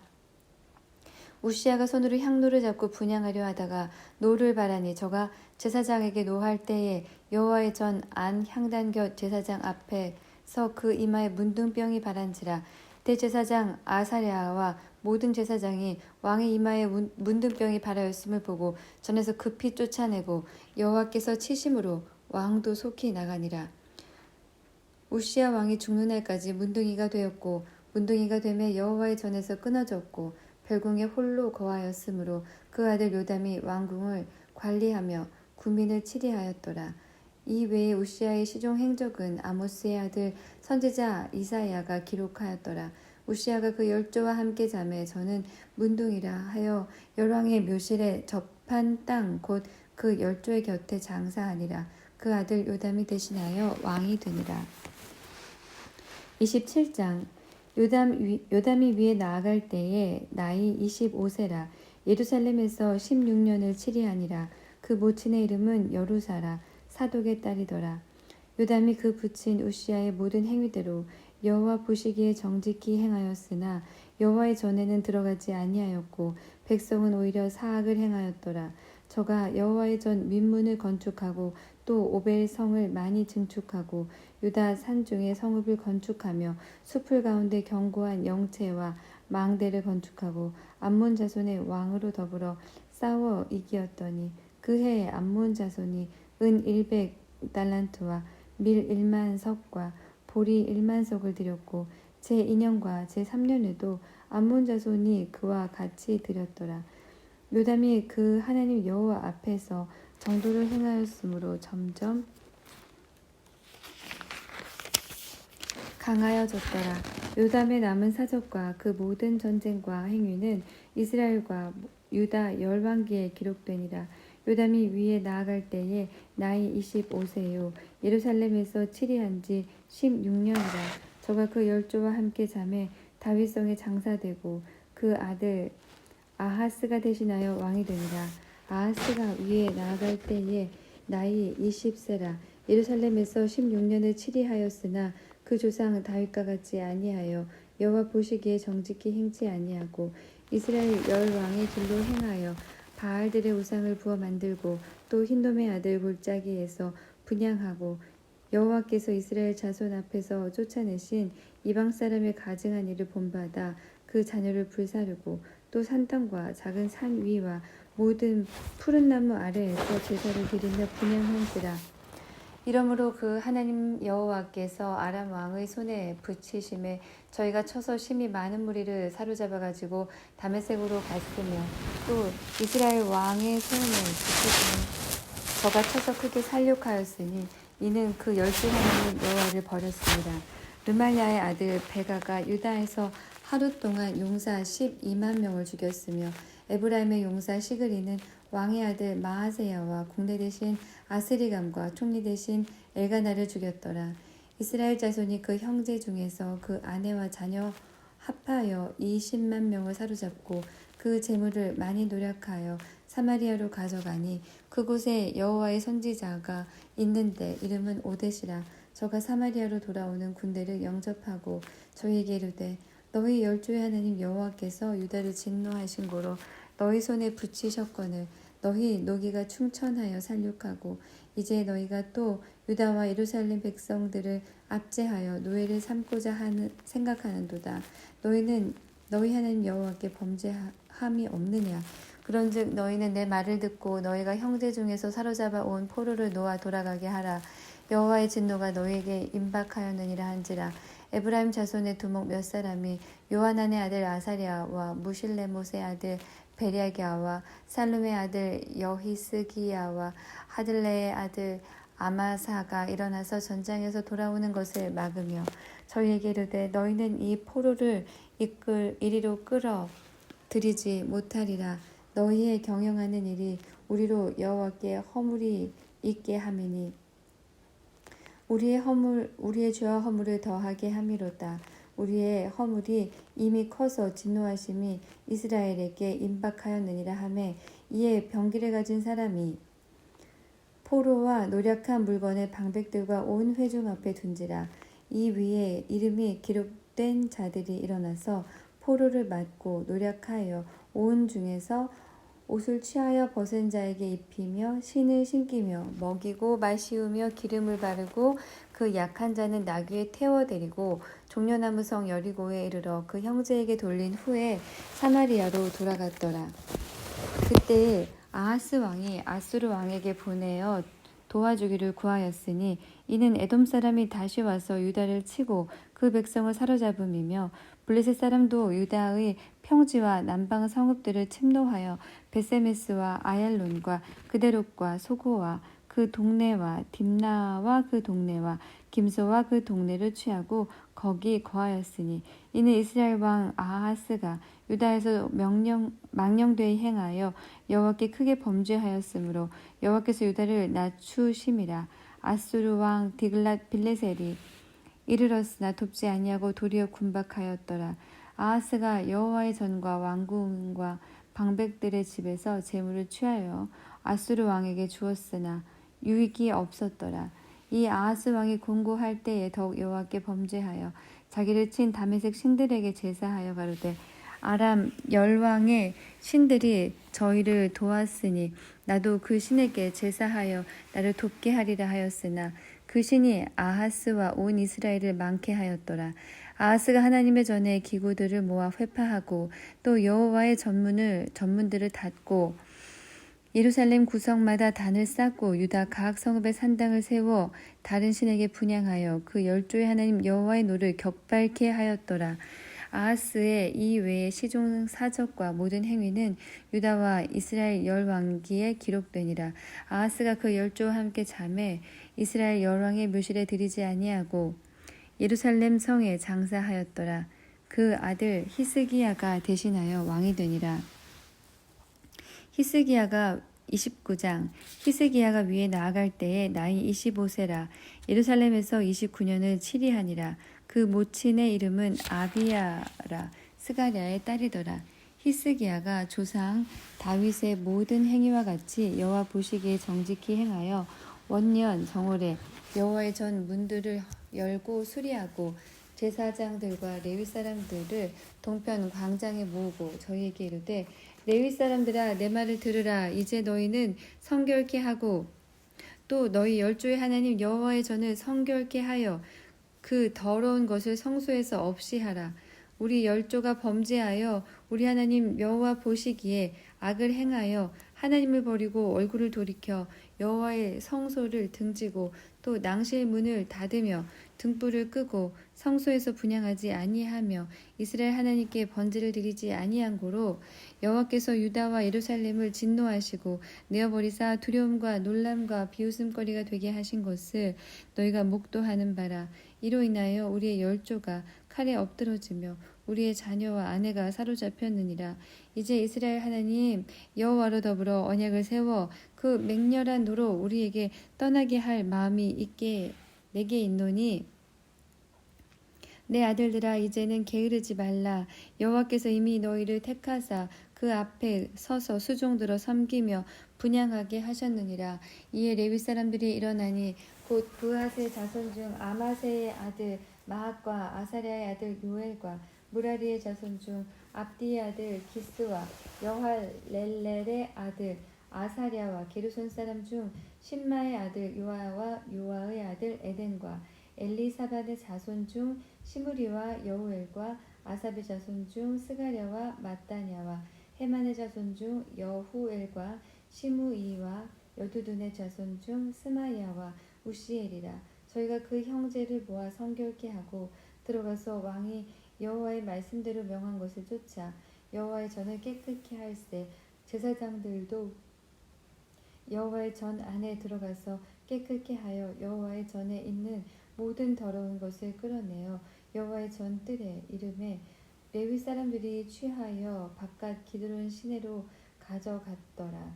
우시야가 손으로 향로를 잡고 분향하려 하다가 노를 바라니 저가 제사장에게 노할 때에 여호와의 전 안 향단 곁 제사장 앞에서 그 이마에 문둥병이 바란지라. 대제사장 아사랴와 모든 제사장이 왕의 이마에 문둥병이 발하였음을 보고 전에서 급히 쫓아내고 여호와께서 치심으로 왕도 속히 나가니라. 우시야 왕이 죽는 날까지 문둥이가 되었고 문둥이가 되매 여호와의 전에서 끊어졌고 별궁에 홀로 거하였으므로 그 아들 요담이 왕궁을 관리하며 구민을 치리하였더라. 이 외에 우시야의 시종 행적은 아모스의 아들 선지자 이사야가 기록하였더라. 우시야가 그 열조와 함께 자매 저는 문둥이라 하여 열왕의 묘실에 접한 땅 곧 그 열조의 곁에 장사하니라. 그 아들 요담이 대신하여 왕이 되니라. 27장 요담이 위에 나아갈 때에 나이 25세라. 예루살렘에서 16년을 치리하니라. 그 모친의 이름은 여루사라. 사독의 딸이더라. 요담이 그 부친 우시야의 모든 행위대로 여호와 보시기에 정직히 행하였으나 여호와의 전에는 들어가지 아니하였고 백성은 오히려 사악을 행하였더라. 저가 여호와의 전 민문을 건축하고 또 오벨 성을 많이 증축하고 유다 산중에 성읍을 건축하며 숲을 가운데 견고한 영체와 망대를 건축하고 암몬 자손의 왕으로 더불어 싸워 이기었더니 그 해에 암몬 자손이 은 100달란트와 밀 1만 석과 보리 1만 석을 드렸고 제2년과 제3년에도 암몬 자손이 그와 같이 드렸더라. 요담이 그 하나님 여호와 앞에서 정도를 행하였으므로 점점 강하여졌더라. 요담의 남은 사적과 그 모든 전쟁과 행위는 이스라엘과 유다 열왕기에 기록되니라. 요담이 위에 나아갈 때에 나이 25세요. 예루살렘에서 치리한 지 16년이라. 저가 그 열조와 함께 잠에 다윗성에 장사되고 그 아들 아하스가 대신하여 왕이 되니라. 아하스가 위에 나아갈 때에 나이 20세라. 예루살렘에서 16년을 치리하였으나 그 조상 다윗과 같이 아니하여 여호와 보시기에 정직히 행치 아니하고 이스라엘 열 왕의 길로 행하여 바알들의 우상을 부어 만들고 또 흰돔의 아들 골짜기에서 분향하고 여호와께서 이스라엘 자손 앞에서 쫓아내신 이방 사람의 가증한 일을 본받아 그 자녀를 불사르고 또 산땅과 작은 산 위와 모든 푸른 나무 아래에서 제사를 드리며 분향한지라. 이러므로 그 하나님 여호와께서 아람 왕의 손에 붙이심에 저희가 쳐서 심히 많은 무리를 사로잡아 가지고 다메섹으로 갔으며 또 이스라엘 왕의 손에 붙이심에 저가 쳐서 크게 살육하였으니 이는 그 열두 하나님 여호와를 버렸습니다. 르말야의 아들 베가가 유다에서 하루 동안 용사 12만 명을 죽였으며 에브라임의 용사 시그리는 왕의 아들 마하세야와 국내 대신 아스리감과 총리 대신 엘가나를 죽였더라. 이스라엘 자손이 그 형제 중에서 그 아내와 자녀 합하여 20만 명을 사로잡고 그 재물을 많이 노력하여 사마리아로 가져가니 그곳에 여호와의 선지자가 있는데 이름은 오뎃이라. 저가 사마리아로 돌아오는 군대를 영접하고 저희에게 이르되 너희 열조의 하나님 여호와께서 유다를 진노하신 고로 너희 손에 붙이셨거늘 너희 노기가 충천하여 살육하고 이제 너희가 또 유다와 예루살렘 백성들을 압제하여 노예를 삼고자 생각하는도다. 너희는 너희 하나님 여호와께 범죄함이 없느냐? 그런즉 너희는 내 말을 듣고 너희가 형제 중에서 사로잡아 온 포로를 놓아 돌아가게 하라. 여호와의 진노가 너희에게 임박하였느니라 한지라. 에브라임 자손의 두목 몇 사람이 요하난의 아들 아사랴와 무실레못의 아들 베랴기야와 살룸의 아들 여히스기야와 하들레의 아들 아마사가 일어나서 전장에서 돌아오는 것을 막으며 저희에게 이르되 너희는 이 포로를 이리로 끌어 들이지 못하리라. 너희의 경영하는 일이 우리로 여호와께 허물이 있게 함이니 우리의 죄와 허물을 더하게 함이로다. 우리의 허물이 이미 커서 진노하심이 이스라엘에게 임박하였느니라 하매 이에 병기를 가진 사람이 포로와 노력한 물건을 방백들과 온 회중 앞에 둔지라. 이 위에 이름이 기록된 자들이 일어나서 포로를 맞고 노력하여 온 중에서 옷을 취하여 벗은 자에게 입히며 신을 신기며 먹이고 마시우며 기름을 바르고 그 약한 자는 나귀에 태워 데리고 종려나무 성 여리고에 이르러 그 형제에게 돌린 후에 사마리아로 돌아갔더라. 그때 아하스 왕이 아수르 왕에게 보내어 도와주기를 구하였으니 이는 에돔 사람이 다시 와서 유다를 치고 그 백성을 사로잡음이며 블레셋 사람도 유다의 평지와 남방 성읍들을 침노하여 베세메스와 아얄론과 그데롯과 소고와 그 동네와 딥나와 그 동네와 김소와 그 동네를 취하고 거기 거하였으니 이는 이스라엘 왕 아하스가 유다에서 망령되이 행하여 여호와께 크게 범죄하였으므로 여호와께서 유다를 낮추심이라. 아수르 왕 디글랏 빌레셀이 이르렀으나 돕지 아니하고 도리어 군박하였더라. 아하스가 여호와의 전과 왕궁과 방백들의 집에서 재물을 취하여 아수르 왕에게 주었으나 유익이 없었더라. 이 아하스 왕이 공고할 때에 더욱 여호와께 범죄하여 자기를 친 다메섹 신들에게 제사하여 가로되 아람 열왕의 신들이 저희를 도왔으니 나도 그 신에게 제사하여 나를 돕게 하리라 하였으나 그 신이 아하스와 온 이스라엘을 많게 하였더라. 아하스가 하나님의 전에 기구들을 모아 회파하고 또 여호와의 전문들을 닫고 예루살렘 구석마다 단을 쌓고 유다 각 성읍에 산당을 세워 다른 신에게 분향하여 그 열조의 하나님 여호와의 노를 격발케 하였더라. 아하스의 이 외의 시종 사적과 모든 행위는 유다와 이스라엘 열 왕기에 기록되니라. 아하스가 그 열조와 함께 잠에 이스라엘 열 왕의 묘실에 들이지 아니하고 예루살렘 성에 장사하였더라. 그 아들 히스기야가 대신하여 왕이 되니라. 히스기야가 29장 히스기야가 위에 나아갈 때에 나이 25세라. 예루살렘에서 29년을 치리하니라. 그 모친의 이름은 아비야라. 스가랴의 딸이더라. 히스기야가 조상 다윗의 모든 행위와 같이 여호와 보시기에 정직히 행하여 원년 정월에 여호와의 전 문들을 열고 수리하고 제사장들과 레위 사람들을 동편 광장에 모으고 저희에게 이르되 레위 사람들아 내 말을 들으라. 이제 너희는 성결케 하고 또 너희 열조의 하나님 여호와의 전을 성결케 하여 그 더러운 것을 성소에서 없이 하라. 우리 열조가 범죄하여 우리 하나님 여호와 보시기에 악을 행하여 하나님을 버리고 얼굴을 돌이켜 여호와의 성소를 등지고 또 낭실 문을 닫으며 등불을 끄고 성소에서 분향하지 아니하며 이스라엘 하나님께 번제를 드리지 아니한 고로 여호와께서 유다와 예루살렘을 진노하시고 내어버리사 두려움과 놀람과 비웃음거리가 되게 하신 것을 너희가 목도하는 바라. 이로 인하여 우리의 열조가 칼에 엎드러지며 우리의 자녀와 아내가 사로잡혔느니라. 이제 이스라엘 하나님 여호와로 더불어 언약을 세워 그 맹렬한 노로 우리에게 떠나게 할 마음이 있게 내게 있노니 내 아들들아 이제는 게으르지 말라. 여호와께서 이미 너희를 택하사 그 앞에 서서 수종들어 섬기며 분향하게 하셨느니라. 이에 레위 사람들이 일어나니 곧 브앗의 자손 중 아마세의 아들 마학과 아사랴의 아들 요엘과 무라리의 자손 중 압디의 아들 기스와 여할렐렐의 아들 아사랴와 게르손 사람 중 신마의 아들 요아와 요아의 아들 에덴과 엘리사밧의 자손 중 시므리와 여우엘과 아삽의 자손 중 스가랴와 마따냐와 헤만의 자손 중 여후엘과 시므이와 여두둔의 자손 중 스마야와 우시엘이라. 저희가 그 형제를 모아 성결케 하고 들어가서 왕이 여호와의 말씀대로 명한 것을 쫓아 여호와의 전을 깨끗게 할세. 제사장들도 여호와의 전 안에 들어가서 깨끗게 하여 여호와의 전에 있는 모든 더러운 것을 끌어내어 여호와의 전 뜰에 이름에 레위 사람들이 취하여 바깥 기드론 시내로 가져갔더라.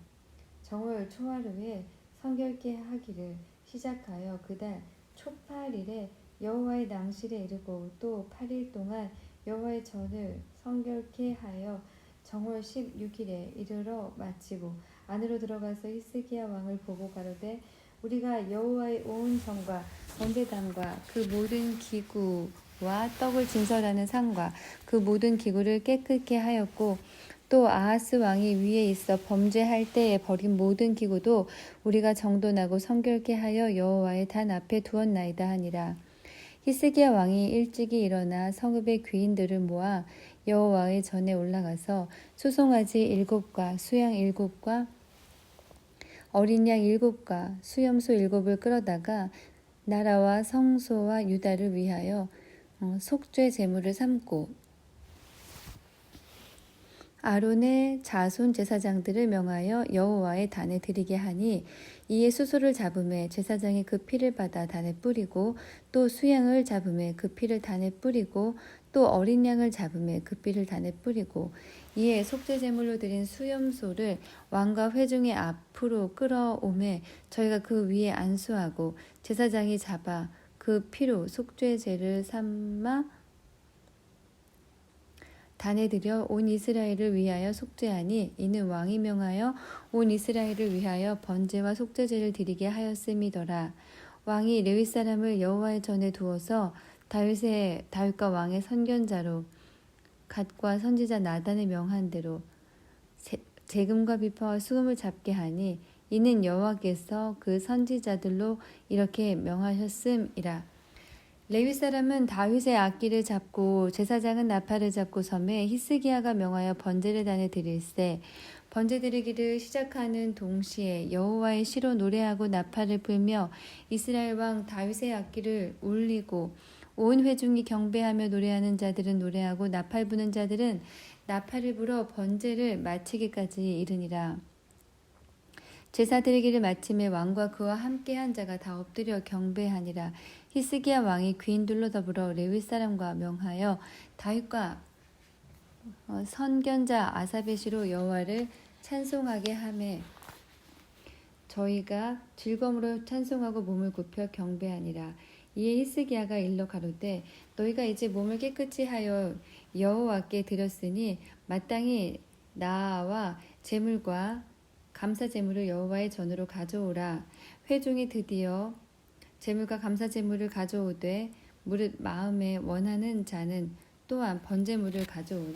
정월 초하루에 성결케 하기를 시작하여 그달 초8일에 여호와의 낭실에 이르고 또 8일 동안 여호와의 전을 성결케 하여 정월 16일에 이르러 마치고 안으로 들어가서 히스기야 왕을 보고 가로되 우리가 여호와의 온 성과 번제단과 그 모든 기구와 떡을 진설하는 상과 그 모든 기구를 깨끗게 하였고 또 아하스 왕이 위에 있어 범죄할 때에 버린 모든 기구도 우리가 정돈하고 성결케 하여 여호와의 단 앞에 두었나이다 하니라. 히스기야 왕이 일찍이 일어나 성읍의 귀인들을 모아 여호와의 전에 올라가서 수송아지 7과 수양 7과 어린 양 7과 수염소 7을 끌어다가 나라와 성소와 유다를 위하여 속죄 제물을 삼고 아론의 자손 제사장들을 명하여 여호와의 단에 드리게 하니 이에 수소를 잡음에 제사장이 그 피를 받아 단에 뿌리고 또 수양을 잡음에 그 피를 단에 뿌리고 또 어린 양을 잡음에 그 피를 단에 뿌리고 이에 속죄 제물로 드린 수염소를 왕과 회중의 앞으로 끌어오매 저희가 그 위에 안수하고 제사장이 잡아 그 피로 속죄제를 삼아 단에 들여 온 이스라엘을 위하여 속죄하니 이는 왕이 명하여 온 이스라엘을 위하여 번제와 속죄제를 드리게 하였음이더라. 왕이 레위 사람을 여호와의 전에 두어서 다윗과 왕의 선견자로 갓과 선지자 나단의 명한 대로 재금과 비파와 수금을 잡게 하니 이는 여호와께서 그 선지자들로 이렇게 명하셨음이라. 레위 사람은 다윗의 악기를 잡고 제사장은 나팔을 잡고 섬에 히스기야가 명하여 번제를 단에 드릴세. 번제 드리기를 시작하는 동시에 여호와의 시로 노래하고 나팔을 불며 이스라엘 왕 다윗의 악기를 울리고 온 회중이 경배하며 노래하는 자들은 노래하고 나팔 부는 자들은 나팔을 불어 번제를 마치기까지 이르니라. 제사 드리기를 마침에 왕과 그와 함께한 자가 다 엎드려 경배하니라. 히스기야 왕이 귀인들로 더불어 레위 사람과 명하여 다윗과 선견자 아삽의 시로 여호와를 찬송하게 하매 저희가 즐거움으로 찬송하고 몸을 굽혀 경배하니라. 이에 히스기야가 일러 가로되 너희가 이제 몸을 깨끗이 하여 여호와께 드렸으니 마땅히 나와 제물과 감사 제물을 여호와의 전으로 가져오라. 회중이 드디어 제물과 감사 제물을 가져오되 무릇 마음에 원하는 자는 또한 번제물을 가져오니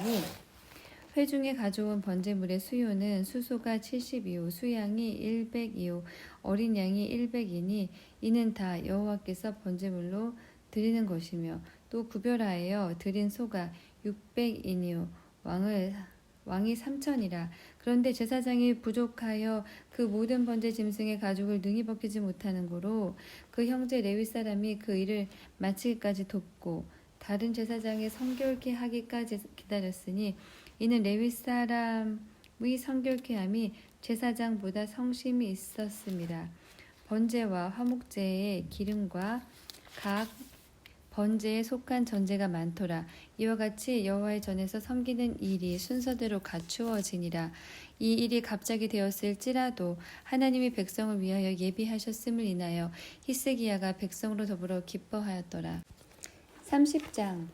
회중에 가져온 번제물의 수요는 수소가 70이요 수양이 100이요 어린 양이 100이니 이는 다 여호와께서 번제물로 드리는 것이며 또 구별하여 드린 소가 600이니요 왕이 3천이라. 그런데 제사장이 부족하여 그 모든 번제 짐승의 가죽을 능히 벗기지 못하는 고로 그 형제 레위 사람이 그 일을 마치기까지 돕고 다른 제사장이 성결케 하기까지 기다렸으니 이는 레위 사람의 성결케 함이 제사장보다 성심이 있었습니다. 번제와 화목제의 기름과 각 번제에 속한 전제가 많더라. 이와 같이 여호와의 전에서 섬기는 일이 순서대로 갖추어지니라. 이 일이 갑자기 되었을지라도 하나님이 백성을 위하여 예비하셨음을 인하여 히스기야가 백성으로 더불어 기뻐하였더라. 30장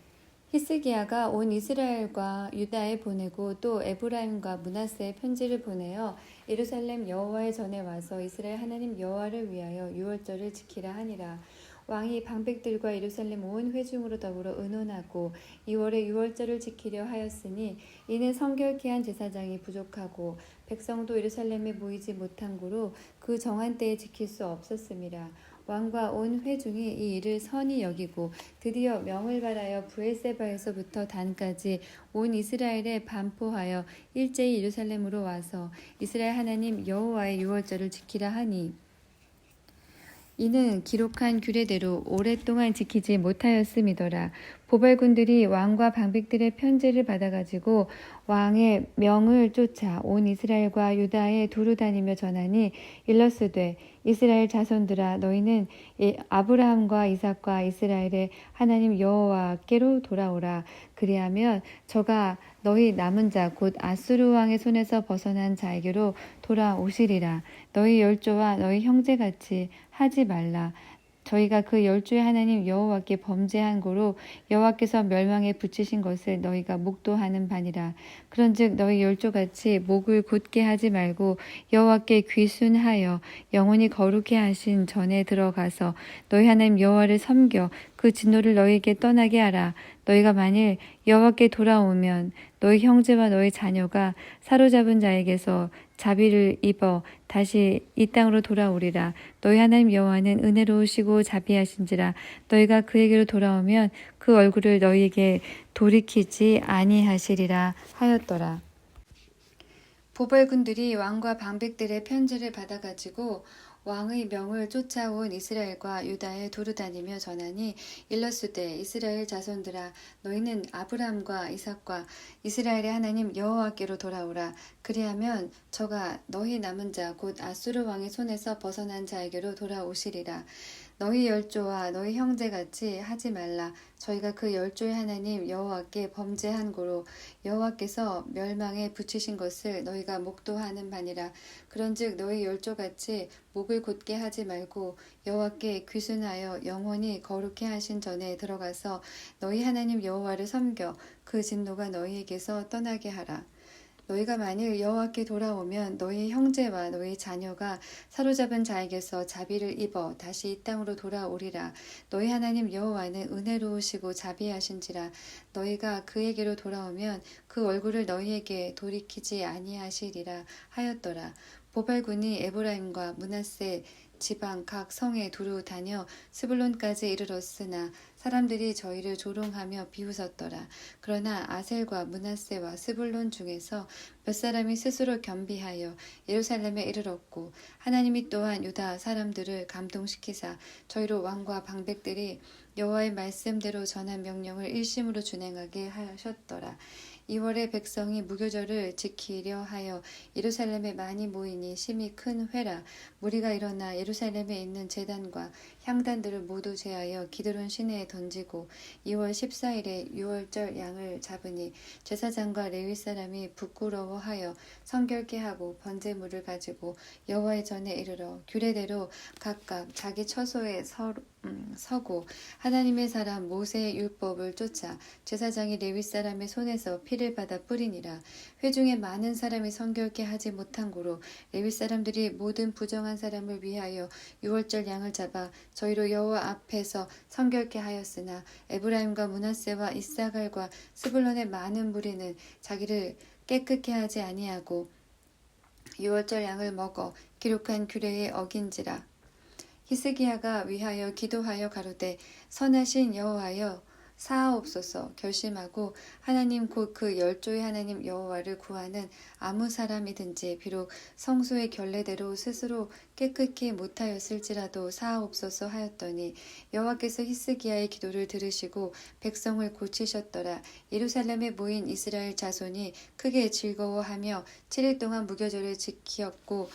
히스기야가 온 이스라엘과 유다에 보내고 또 에브라임과 므낫세에 편지를 보내어 예루살렘 여호와의 전에 와서 이스라엘 하나님 여호와를 위하여 유월절을 지키라 하니라. 왕이 방백들과 예루살렘 온 회중으로 더불어 의논하고 2월에 유월절을 지키려 하였으니 이는 성결케 한 제사장이 부족하고 백성도 예루살렘에 모이지 못한 고로 그 정한 때에 지킬 수 없었음이라. 왕과 온 회중이 이 일을 선히 여기고 드디어 명을 발하여 브엘세바에서부터 단까지 온 이스라엘에 반포하여 일제히 예루살렘으로 와서 이스라엘 하나님 여호와의 유월절을 지키라 하니 이는 기록한 규례대로 오랫동안 지키지 못하였음이더라. 보발군들이 왕과 방백들의 편지를 받아가지고 왕의 명을 쫓아 온 이스라엘과 유다에 두루 다니며 전하니 일러스되 이스라엘 자손들아 너희는 아브라함과 이삭과 이스라엘의 하나님 여호와께로 돌아오라. 그리하면 저가 너희 남은 자 곧 아수르 왕의 손에서 벗어난 자에게로 돌아오시리라. 너희 열조와 너희 형제같이 하지 말라. 저희가 그 열조의 하나님 여호와께 범죄한 고로 여호와께서 멸망에 붙이신 것을 너희가 목도하는 바니라. 그런즉 너희 열조같이 목을 곧게 하지 말고 여호와께 귀순하여 영원히 거룩해 하신 전에 들어가서 너희 하나님 여호와를 섬겨 그 진노를 너희에게 떠나게 하라. 너희가 만일 여호와께 돌아오면 너희 형제와 너희 자녀가 사로잡은 자에게서 자비를 입어 다시 이 땅으로 돌아오리라. 너희 하나님 여호와는 은혜로우시고 자비하신지라. 너희가 그에게로 돌아오면 그 얼굴을 너희에게 돌이키지 아니하시리라 하였더라. 보벌군들이 왕과 방백들의 편지를 받아가지고 왕의 명을 쫓아온 이스라엘과 유다에 두루 다니며 전하니 일러스되 이스라엘 자손들아 너희는 아브라함과 이삭과 이스라엘의 하나님 여호와께로 돌아오라. 그리하면 저가 너희 남은 자 곧 아수르 왕의 손에서 벗어난 자에게로 돌아오시리라. 너희 열조와 너희 형제같이 하지 말라. 저희가 그 열조의 하나님 여호와께 범죄한 고로 여호와께서 멸망에 붙이신 것을 너희가 목도하는 바니라. 그런즉 너희 열조같이 목을 곧게 하지 말고 여호와께 귀순하여 영원히 거룩해 하신 전에 들어가서 너희 하나님 여호와를 섬겨 그 진노가 너희에게서 떠나게 하라. 너희가 만일 여호와께 돌아오면 너희 형제와 너희 자녀가 사로잡은 자에게서 자비를 입어 다시 이 땅으로 돌아오리라. 너희 하나님 여호와는 은혜로우시고 자비하신지라. 너희가 그에게로 돌아오면 그 얼굴을 너희에게 돌이키지 아니하시리라 하였더라. 보발군이 에브라임과 므낫세 지방 각 성에 두루 다녀 스불론까지 이르렀으나 사람들이 저희를 조롱하며 비웃었더라. 그러나 아셀과 므낫세와 스불론 중에서 몇 사람이 스스로 겸비하여 예루살렘에 이르렀고 하나님이 또한 유다 사람들을 감동시키사 저희로 왕과 방백들이 여호와의 말씀대로 전한 명령을 일심으로 준행하게 하셨더라. 2월에 백성이 무교절을 지키려 하여 예루살렘에 많이 모이니 심히 큰 회라. 무리가 일어나 예루살렘에 있는 제단과 향단들을 모두 제하여 기드론 시내에 던지고 2월 14일에 유월절 양을 잡으니 제사장과 레위 사람이 부끄러워하여 성결케 하고 번제물을 가지고 여호와의 전에 이르러 규례대로 각각 자기 처소에 서고 하나님의 사람 모세의 율법을 쫓아 제사장이 레위 사람의 손에서 피를 받아 뿌리니라. 회중에 많은 사람이 성결케 하지 못한 고로 레위 사람들이 모든 부정한 사람을 위하여 유월절 양을 잡아 저희로 여호와 앞에서 성결케 하였으나 에브라임과 므낫세와 이사갈과 스불론의 많은 무리는 자기를 깨끗게 하지 아니하고 유월절 양을 먹어 기록한 규례에 어긴지라. 히스기야가 위하여 기도하여 가로되 선하신 여호와여 사하옵소서 결심하고 하나님 곧 그 열조의 하나님 여호와를 구하는 아무 사람이든지 비록 성소의 결례대로 스스로 깨끗히 못하였을지라도 사하옵소서 하였더니 여호와께서 히스기야의 기도를 들으시고 백성을 고치셨더라. 예루살렘에 모인 이스라엘 자손이 크게 즐거워하며 7일 동안 무교절을 지키었고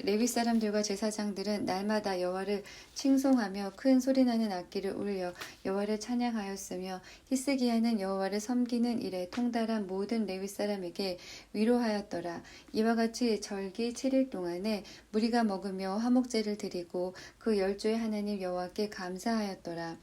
레위 사람들과 제사장들은 날마다 여호와를 칭송하며 큰 소리나는 악기를 울려 여호와를 찬양하였으며 히스기야는 여호와를 섬기는 일에 통달한 모든 레위 사람에게 위로하였더라. 이와 같이 절기 7일 동안에 무리가 먹으며 화목제를 드리고 그 열조의 하나님 여호와께 감사하였더라.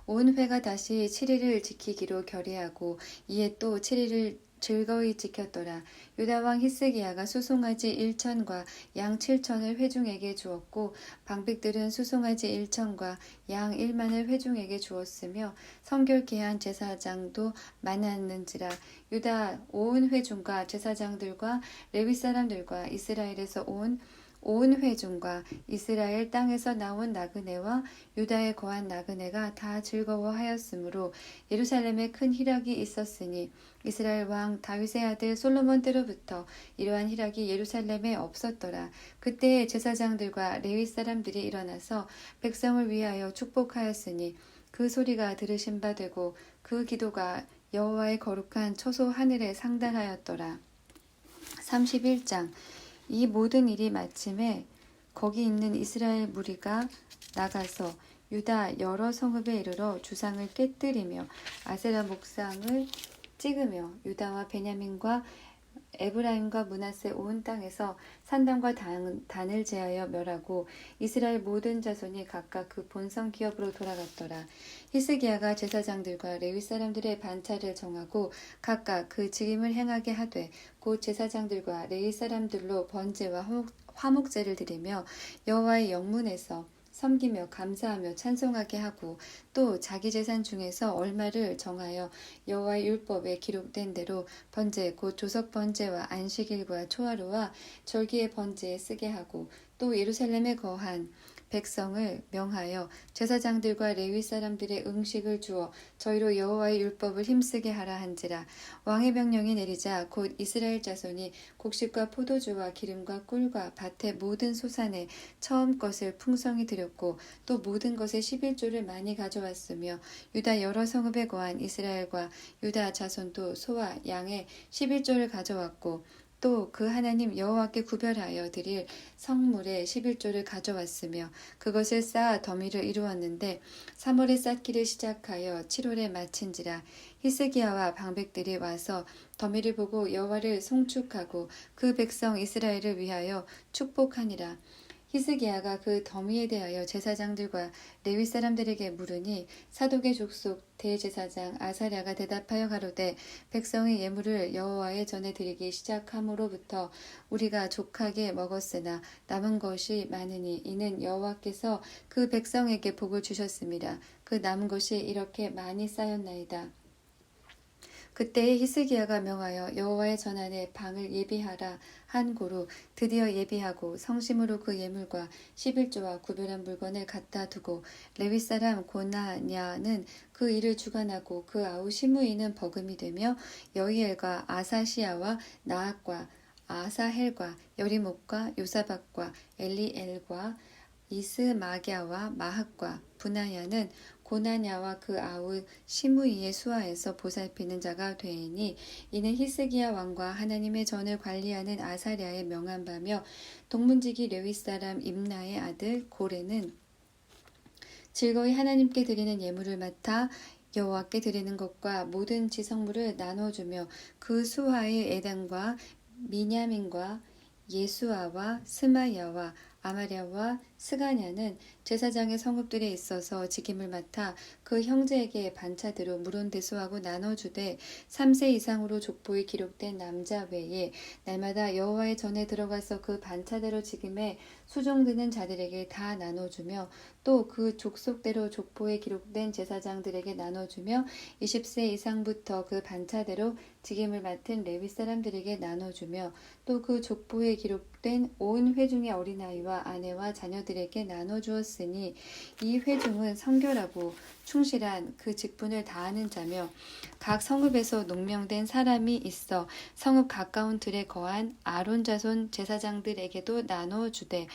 온 회가 다시 7일을 지키기로 결의하고 이에 또 7일을 즐거이 지켰더라. 유다 왕 히스기야가 수송아지 1천과 양 7천을 회중에게 주었고 방백들은 수송아지 1천과 양 1만을 회중에게 주었으며 성결케 한 제사장도 많았는지라. 유다 온 회중과 제사장들과 레위 사람들과 이스라엘에서 온 회중과 이스라엘 땅에서 나온 나그네와 유다에 거한 나그네가 다 즐거워하였으므로 예루살렘에 큰 희락이 있었으니 이스라엘 왕 다윗의 아들 솔로몬 때로부터 이러한 희락이 예루살렘에 없었더라. 그때 제사장들과 레위 사람들이 일어나서 백성을 위하여 축복하였으니 그 소리가 들으신 바 되고 그 기도가 여호와의 거룩한 처소 하늘에 상달하였더라. 31장 이 모든 일이 마침에 거기 있는 이스라엘 무리가 나가서 유다 여러 성읍에 이르러 주상을 깨뜨리며 아세라 목상을 찍으며 유다와 베냐민과 에브라임과 므낫세 온 땅에서 산당과 단을 제하여 멸하고 이스라엘 모든 자손이 각각 그 본성 기업으로 돌아갔더라. 히스기야가 제사장들과 레위 사람들의 반차를 정하고 각각 그 직임을 행하게 하되 곧 제사장들과 레위 사람들로 번제와 화목제를 드리며 여호와의 영문에서 섬기며 감사하며 찬송하게 하고 또 자기 재산 중에서 얼마를 정하여 여호와의 율법에 기록된 대로 번제 곧 조석 번제와 안식일과 초하루와 절기의 번제에 쓰게 하고 또 예루살렘에 거한 백성을 명하여 제사장들과 레위 사람들의 음식을 주어 저희로 여호와의 율법을 힘쓰게 하라 한지라. 왕의 명령이 내리자 곧 이스라엘 자손이 곡식과 포도주와 기름과 꿀과 밭의 모든 소산에 처음 것을 풍성히 드렸고 또 모든 것의 11조를 많이 가져왔으며 유다 여러 성읍에 거한 이스라엘과 유다 자손도 소와 양의 11조를 가져왔고 또 그 하나님 여호와께 구별하여 드릴 성물의 11조를 가져왔으며 그것을 쌓아 더미를 이루었는데 3월에 쌓기를 시작하여 7월에 마친지라. 히스기야와 방백들이 와서 더미를 보고 여호와를 송축하고 그 백성 이스라엘을 위하여 축복하니라. 히스기야가 그 더미에 대하여 제사장들과 레위 사람들에게 물으니 사독의 족속 대제사장 아사랴가 대답하여 가로되 백성의 예물을 여호와의 전에 드리기 시작함으로부터 우리가 족하게 먹었으나 남은 것이 많으니 이는 여호와께서 그 백성에게 복을 주셨습니다. 그 남은 것이 이렇게 많이 쌓였나이다. 그때에 히스기야가 명하여 여호와의 전안에 방을 예비하라 한 고로 드디어 예비하고 성심으로 그 예물과 11조와 구별한 물건을 갖다 두고 레위 사람 고나냐는 그 일을 주관하고 그 아우 시므이는 버금이 되며 여이엘과 아사시아와 나악과 아사헬과 여리목과 요사박과 엘리엘과 이스마갸와 마학과 분하야는 고나냐와 그 아우 시므이의 수하에서 보살피는 자가 되니 이는 히스기야 왕과 하나님의 전을 관리하는 아사랴의 명한 바며 동문지기 레위 사람 임나의 아들 고레는 즐거이 하나님께 드리는 예물을 맡아 여호와께 드리는 것과 모든 지성물을 나눠주며 그 수하의 에단과 미냐민과 예수아와 스마야와 아마랴와 스가냐는 제사장의 성읍들에 있어서 직임을 맡아 그 형제에게 반차대로 물온대소하고 나눠주되 3세 이상으로 족보에 기록된 남자 외에 날마다 여호와의 전에 들어가서 그 반차대로 직임에 수종드는 자들에게 다 나눠주며 또 그 족속대로 족보에 기록된 제사장들에게 나눠주며 20세 이상부터 그 반차대로 직임을 맡은 레위 사람들에게 나눠주며 또 그 족보에 기록된 온 회중의 어린아이와 아내와 자녀들에게 나눠주었으니 이 회중은 성결하고 충실한 그 직분을 다하는 자며 각 성읍에서 농명된 사람이 있어 성읍 가까운 들에 거한 아론 자손 제사장들에게도 나눠주되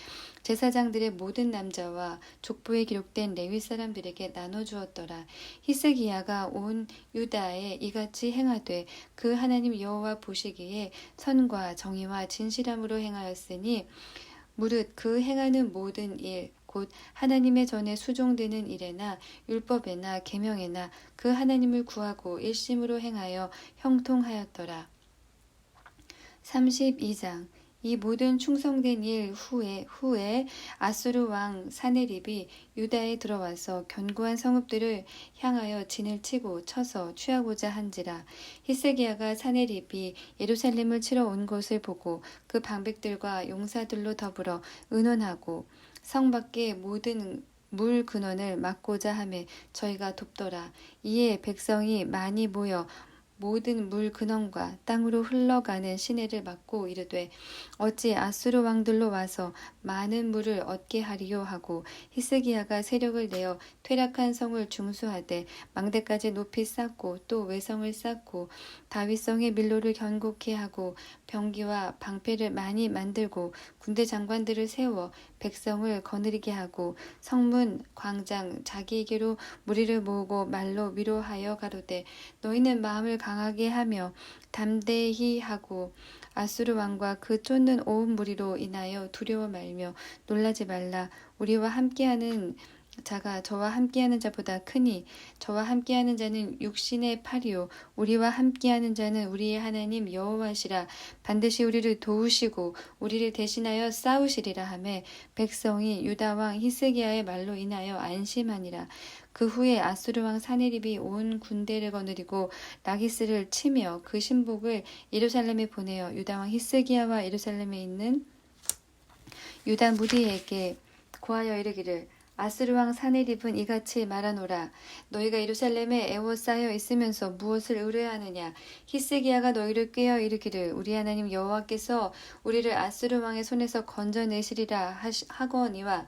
제사장들의 모든 남자와 족보에 기록된 레위 사람들에게 나눠주었더라. 히스기야가 온 유다에 이같이 행하되 그 하나님 여호와 보시기에 선과 정의와 진실함으로 행하였으니 무릇 그 행하는 모든 일 곧 하나님의 전에 수종되는 일에나 율법에나 계명에나 그 하나님을 구하고 일심으로 행하여 형통하였더라. 32장 이 모든 충성된 일 후에 아수르 왕 사네립이 유다에 들어와서 견고한 성읍들을 향하여 진을 치고 쳐서 취하고자 한지라. 히스기야가 사네립이 예루살렘을 치러 온 것을 보고 그 방백들과 용사들로 더불어 의논하고 성 밖의 모든 물 근원을 막고자 하매 저희가 돕더라. 이에 백성이 많이 모여 모든 물 근원과 땅으로 흘러가는 시내를 막고 이르되 어찌 아수르 왕들로 와서 많은 물을 얻게 하리요 하고 히스기야가 세력을 내어 퇴락한 성을 중수하되 망대까지 높이 쌓고 또 외성을 쌓고 다윗성의 밀로를 견고케 하고 병기와 방패를 많이 만들고 군대 장관들을 세워 백성을 거느리게 하고 성문 광장 자기에게로 무리를 모으고 말로 위로하여 가로되 너희는 마음을 강하게 하며 담대히 하고 아수르 왕과 그 쫓는 온 무리로 인하여 두려워 말며 놀라지 말라. 우리와 함께하는 자가 저와 함께하는 자보다 크니 저와 함께하는 자는 육신의 팔이요 우리와 함께하는 자는 우리의 하나님 여호와시라. 반드시 우리를 도우시고 우리를 대신하여 싸우시리라 하매 백성이 유다 왕 히스기야의 말로 인하여 안심하니라. 그 후에 아수르 왕 사네립이 온 군대를 거느리고 라기스를 치며 그 신복을 예루살렘에 보내어 유다 왕 히스기야와 예루살렘에 있는 유다 무리에게 고하여 이르기를 아수르 왕 사네립은 이같이 말하노라. 너희가 예루살렘에 애워싸여 있으면서 무엇을 의뢰하느냐. 히스기야가 너희를 꾀어 이르기를 우리 하나님 여호와께서 우리를 아수르 왕의 손에서 건져내시리라 하거니와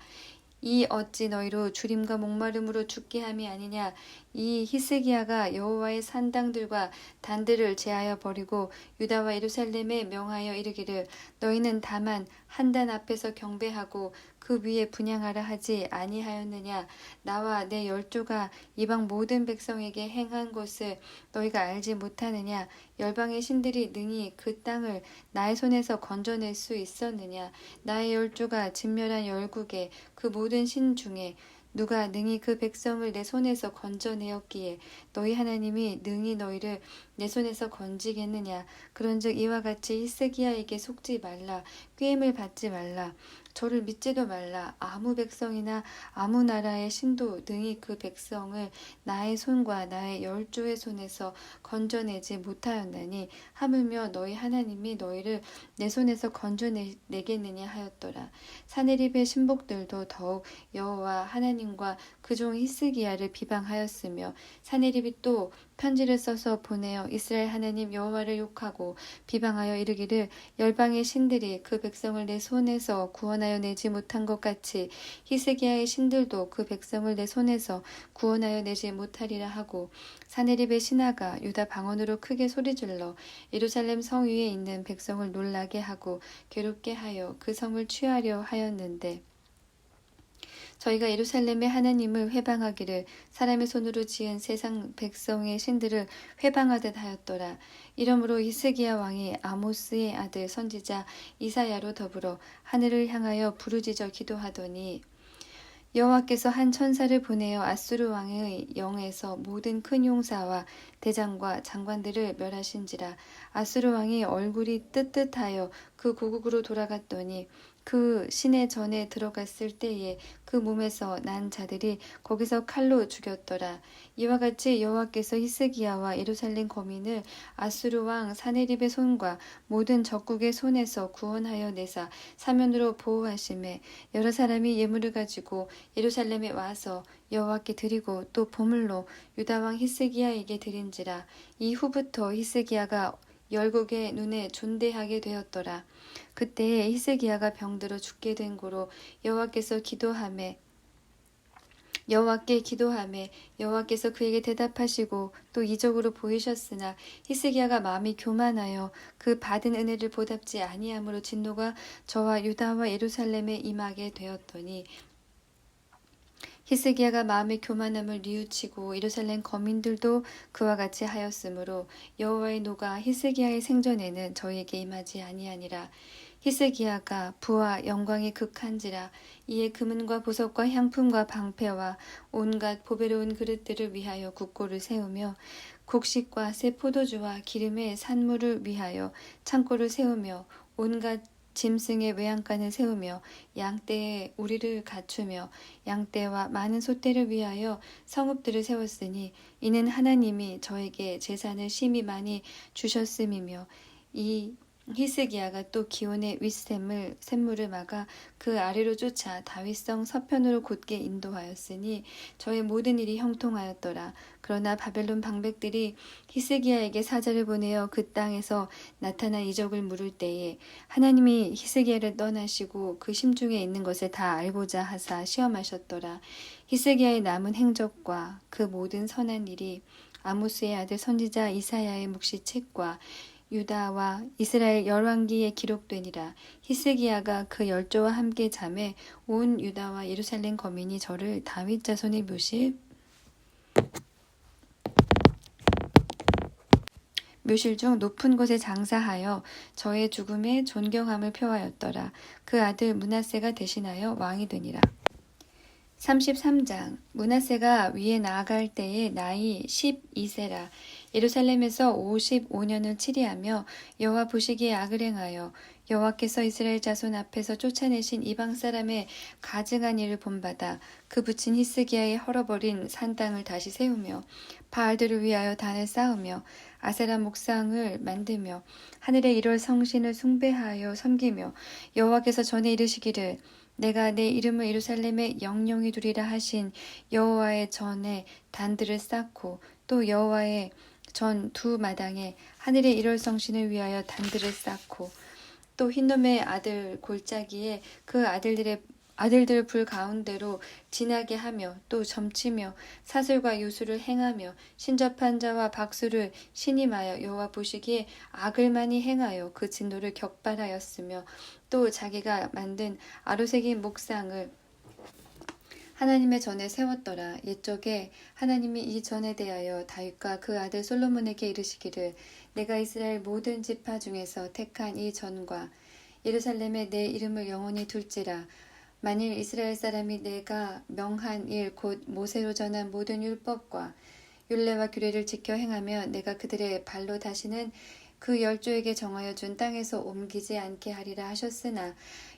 이 어찌 너희로 주림과 목마름으로 죽게 함이 아니냐. 이 히스기야가 여호와의 산당들과 단들을 제하여 버리고 유다와 예루살렘에 명하여 이르기를 너희는 다만 한 단 앞에서 경배하고 그 위에 분향하라 하지 아니하였느냐. 나와 내 열조가 이방 모든 백성에게 행한 것을 너희가 알지 못하느냐. 열방의 신들이 능히 그 땅을 나의 손에서 건져낼 수 있었느냐. 나의 열조가 진멸한 열국에 그 모든 신 중에 누가 능히 그 백성을 내 손에서 건져내었기에 너희 하나님이 능히 너희를 내 손에서 건지겠느냐. 그런즉 이와 같이 히스기야에게 속지 말라. 꾀임을 받지 말라. 저를 믿지도 말라. 아무 백성이나 아무 나라의 신도 능히 그 백성을 나의 손과 나의 열조의 손에서 건져내지 못하였나니 하물며 너희 하나님이 너희를 내 손에서 건져내겠느냐 하였더라. 사네립의 신복들도 더욱 여호와 하나님과 그 종 히스기야를 비방하였으며 사네립이 또 편지를 써서 보내어 이스라엘 하나님 여호와를 욕하고 비방하여 이르기를 열방의 신들이 그 백성을 내 손에서 구원하여 내지 못한 것 같이 히스기야의 신들도 그 백성을 내 손에서 구원하여 내지 못하리라 하고 사네립의 신하가 유다 방언으로 크게 소리질러 예루살렘 성 위에 있는 백성을 놀라게 하고 괴롭게 하여 그 성을 취하려 하였는데 저희가 예루살렘의 하나님을 회방하기를 사람의 손으로 지은 세상 백성의 신들을 회방하듯 하였더라. 이러므로 히스기야 왕이 아모스의 아들 선지자 이사야로 더불어 하늘을 향하여 부르짖어 기도하더니 여호와께서 한 천사를 보내어 아수르 왕의 영에서 모든 큰 용사와 대장과 장관들을 멸하신지라. 아수르 왕이 얼굴이 뜨뜻하여 그 고국으로 돌아갔더니 그 시내 전에 들어갔을 때에 그 몸에서 난 자들이 거기서 칼로 죽였더라. 이와 같이 여호와께서 히스기야와 예루살렘 거민을 아수르 왕 사네립의 손과 모든 적국의 손에서 구원하여 내사 사면으로 보호하심에 여러 사람이 예물을 가지고 예루살렘에 와서 여호와께 드리고 또 보물로 유다 왕 히스기야에게 드린지라. 이후부터 히스기야가 열국의 눈에 존대하게 되었더라. 그때에 히스기야가 병들어 죽게 된 고로 여호와께 기도하매 여호와께서 그에게 대답하시고 또 이적으로 보이셨으나 히스기야가 마음이 교만하여 그 받은 은혜를 보답지 아니함으로 진노가 저와 유다와 예루살렘에 임하게 되었더니 히스기야가 마음의 교만함을 뉘우치고 예루살렘 거민들도 그와 같이 하였으므로 여호와의 노가 히스기야의 생전에는 저희에게 임하지 아니하니라. 히스기야가 부와 영광이 극한지라. 이에 금은과 보석과 향품과 방패와 온갖 보배로운 그릇들을 위하여 국고를 세우며 곡식과 새 포도주와 기름의 산물을 위하여 창고를 세우며 온갖 짐승의 외양간을 세우며 양떼에 우리를 갖추며 양떼와 많은 소떼를 위하여 성읍들을 세웠으니 이는 하나님이 저에게 재산을 심히 많이 주셨음이며 이 히스기야가 또 기온의 샘물을 막아 그 아래로 쫓아 다윗성 서편으로 곧게 인도하였으니 저의 모든 일이 형통하였더라. 그러나 바벨론 방백들이 히스기야에게 사자를 보내어 그 땅에서 나타난 이적을 물을 때에 하나님이 히스기야를 떠나시고 그 심중에 있는 것을 다 알고자 하사 시험하셨더라. 히스기야의 남은 행적과 그 모든 선한 일이 아모스의 아들 선지자 이사야의 묵시책과 유다와 이스라엘 열왕기에 기록되니라. 히스기야가 그 열조와 함께 잠에 온 유다와 예루살렘 거민이 저를 다윗 자손의 묘실 중 높은 곳에 장사하여 저의 죽음에 존경함을 표하였더라. 그 아들 므낫세가 대신하여 왕이 되니라. 33장. 므낫세가 위에 나아갈 때에 나이 12세라. 예루살렘에서 55년을 치리하며 여호와 보시기에 악을 행하여 여호와께서 이스라엘 자손 앞에서 쫓아내신 이방 사람의 가증한 일을 본받아 그 붙인 히스기야의 헐어버린 산 땅을 다시 세우며 바알들을 위하여 단을 쌓으며 아세라 목상을 만들며 하늘의 일월 성신을 숭배하여 섬기며 여호와께서 전에 이르시기를 내가 내 이름을 예루살렘에 영영히 두리라 하신 여호와의 전에 단들을 쌓고 또 여호와의 전 두 마당에 하늘의 일월 성신을 위하여 단들을 쌓고 또 흰놈의 아들 골짜기에 그 아들들을 불 가운데로 지나게 하며 또 점치며 사슬과 요술을 행하며 신접한 자와 박수를 신임하여 여호와 보시기에 악을 많이 행하여 그 진노를 격발하였으며 또 자기가 만든 아로새긴 목상을 하나님의 전에 세웠더라. 옛적에 하나님이 이 전에 대하여 다윗과 그 아들 솔로몬에게 이르시기를 내가 이스라엘 모든 지파 중에서 택한 이 전과 예루살렘에 내 이름을 영원히 둘지라. 만일 이스라엘 사람이 내가 명한 일 곧 모세로 전한 모든 율법과 율례와 규례를 지켜 행하며 내가 그들의 발로 다시는 그 열조에게 정하여 준 땅에서 옮기지 않게 하리라 하셨으나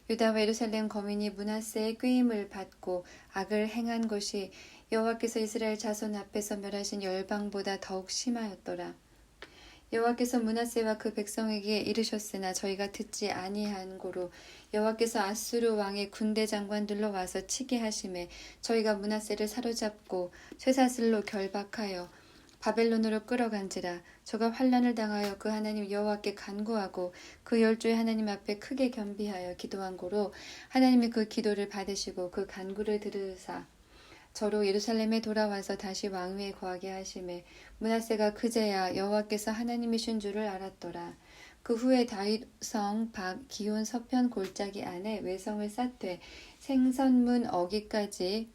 유다와 예루살렘 거민이 므낫세의 꾀임을 받고 악을 행한 것이 여호와께서 이스라엘 자손 앞에서 멸하신 열방보다 더욱 심하였더라. 여호와께서 므낫세와 그 백성에게 이르셨으나 저희가 듣지 아니한 고로 여호와께서 아수르 왕의 군대 장관들로 와서 치게 하심에 저희가 므낫세를 사로잡고 쇠사슬로 결박하여 바벨론으로 끌어간지라. 저가 환난을 당하여 그 하나님 여호와께 간구하고 그 열조의 하나님 앞에 크게 겸비하여 기도한 고로 하나님이 그 기도를 받으시고 그 간구를 들으사 저로 예루살렘에 돌아와서 다시 왕위에 거하게 하심에 므낫세가 그제야 여호와께서 하나님이신 줄을 알았더라. 그 후에 다윗성 박 기온 서편 골짜기 안에 외성을 쌓되 생선문 어기까지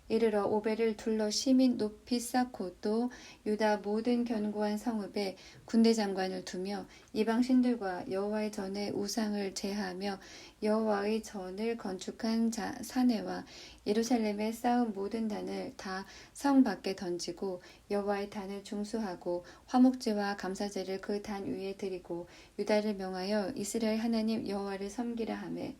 이르러 오벨을 둘러 심히 높이 쌓고 또 유다 모든 견고한 성읍에 군대 장관을 두며 이방 신들과 여호와의 전에 우상을 제하며 여호와의 전을 건축한 사내와 예루살렘에 쌓은 모든 단을 다 성 밖에 던지고 여호와의 단을 중수하고 화목제와 감사제를 그 단 위에 드리고 유다를 명하여 이스라엘 하나님 여호와를 섬기라 하매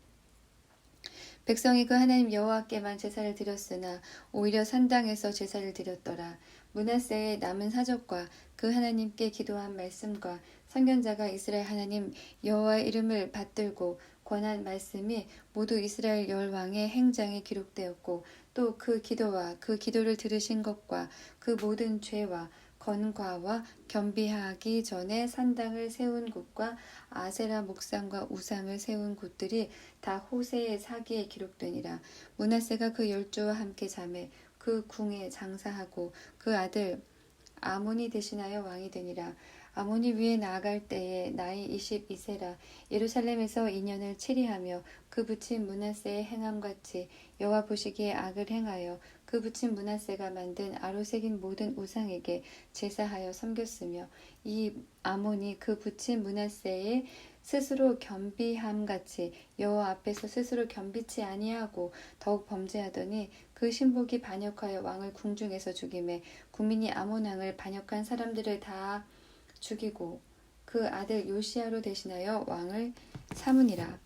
백성이 그 하나님 여호와께만 제사를 드렸으나 오히려 산당에서 제사를 드렸더라. 므낫세의 남은 사적과 그 하나님께 기도한 말씀과 선견자가 이스라엘 하나님 여호와의 이름을 받들고 권한 말씀이 모두 이스라엘 열왕의 행장에 기록되었고 또 그 기도와 그 기도를 들으신 것과 그 모든 죄와 건과와 겸비하기 전에 산당을 세운 곳과 아세라 목상과 우상을 세운 곳들이 다 호세의 사기에 기록되니라. 므낫세가 그 열조와 함께 자매 그 궁에 장사하고 그 아들 아몬이 대신하여 왕이 되니라. 아몬이 위에 나아갈 때에 나이 22세라 예루살렘에서 2년을 치리하며 그 부친 므낫세의 행함같이 여호와 보시기에 악을 행하여 그 부친 므낫세가 만든 아로새긴 모든 우상에게 제사하여 섬겼으며 이 아몬이 그 부친 므낫세의 스스로 겸비함같이 여호와 앞에서 스스로 겸비치 아니하고 더욱 범죄하더니 그 신복이 반역하여 왕을 궁중에서 죽이매 국민이 아몬 왕을 반역한 사람들을 다 죽이고 그 아들 요시야로 대신하여 왕을 삼으니라.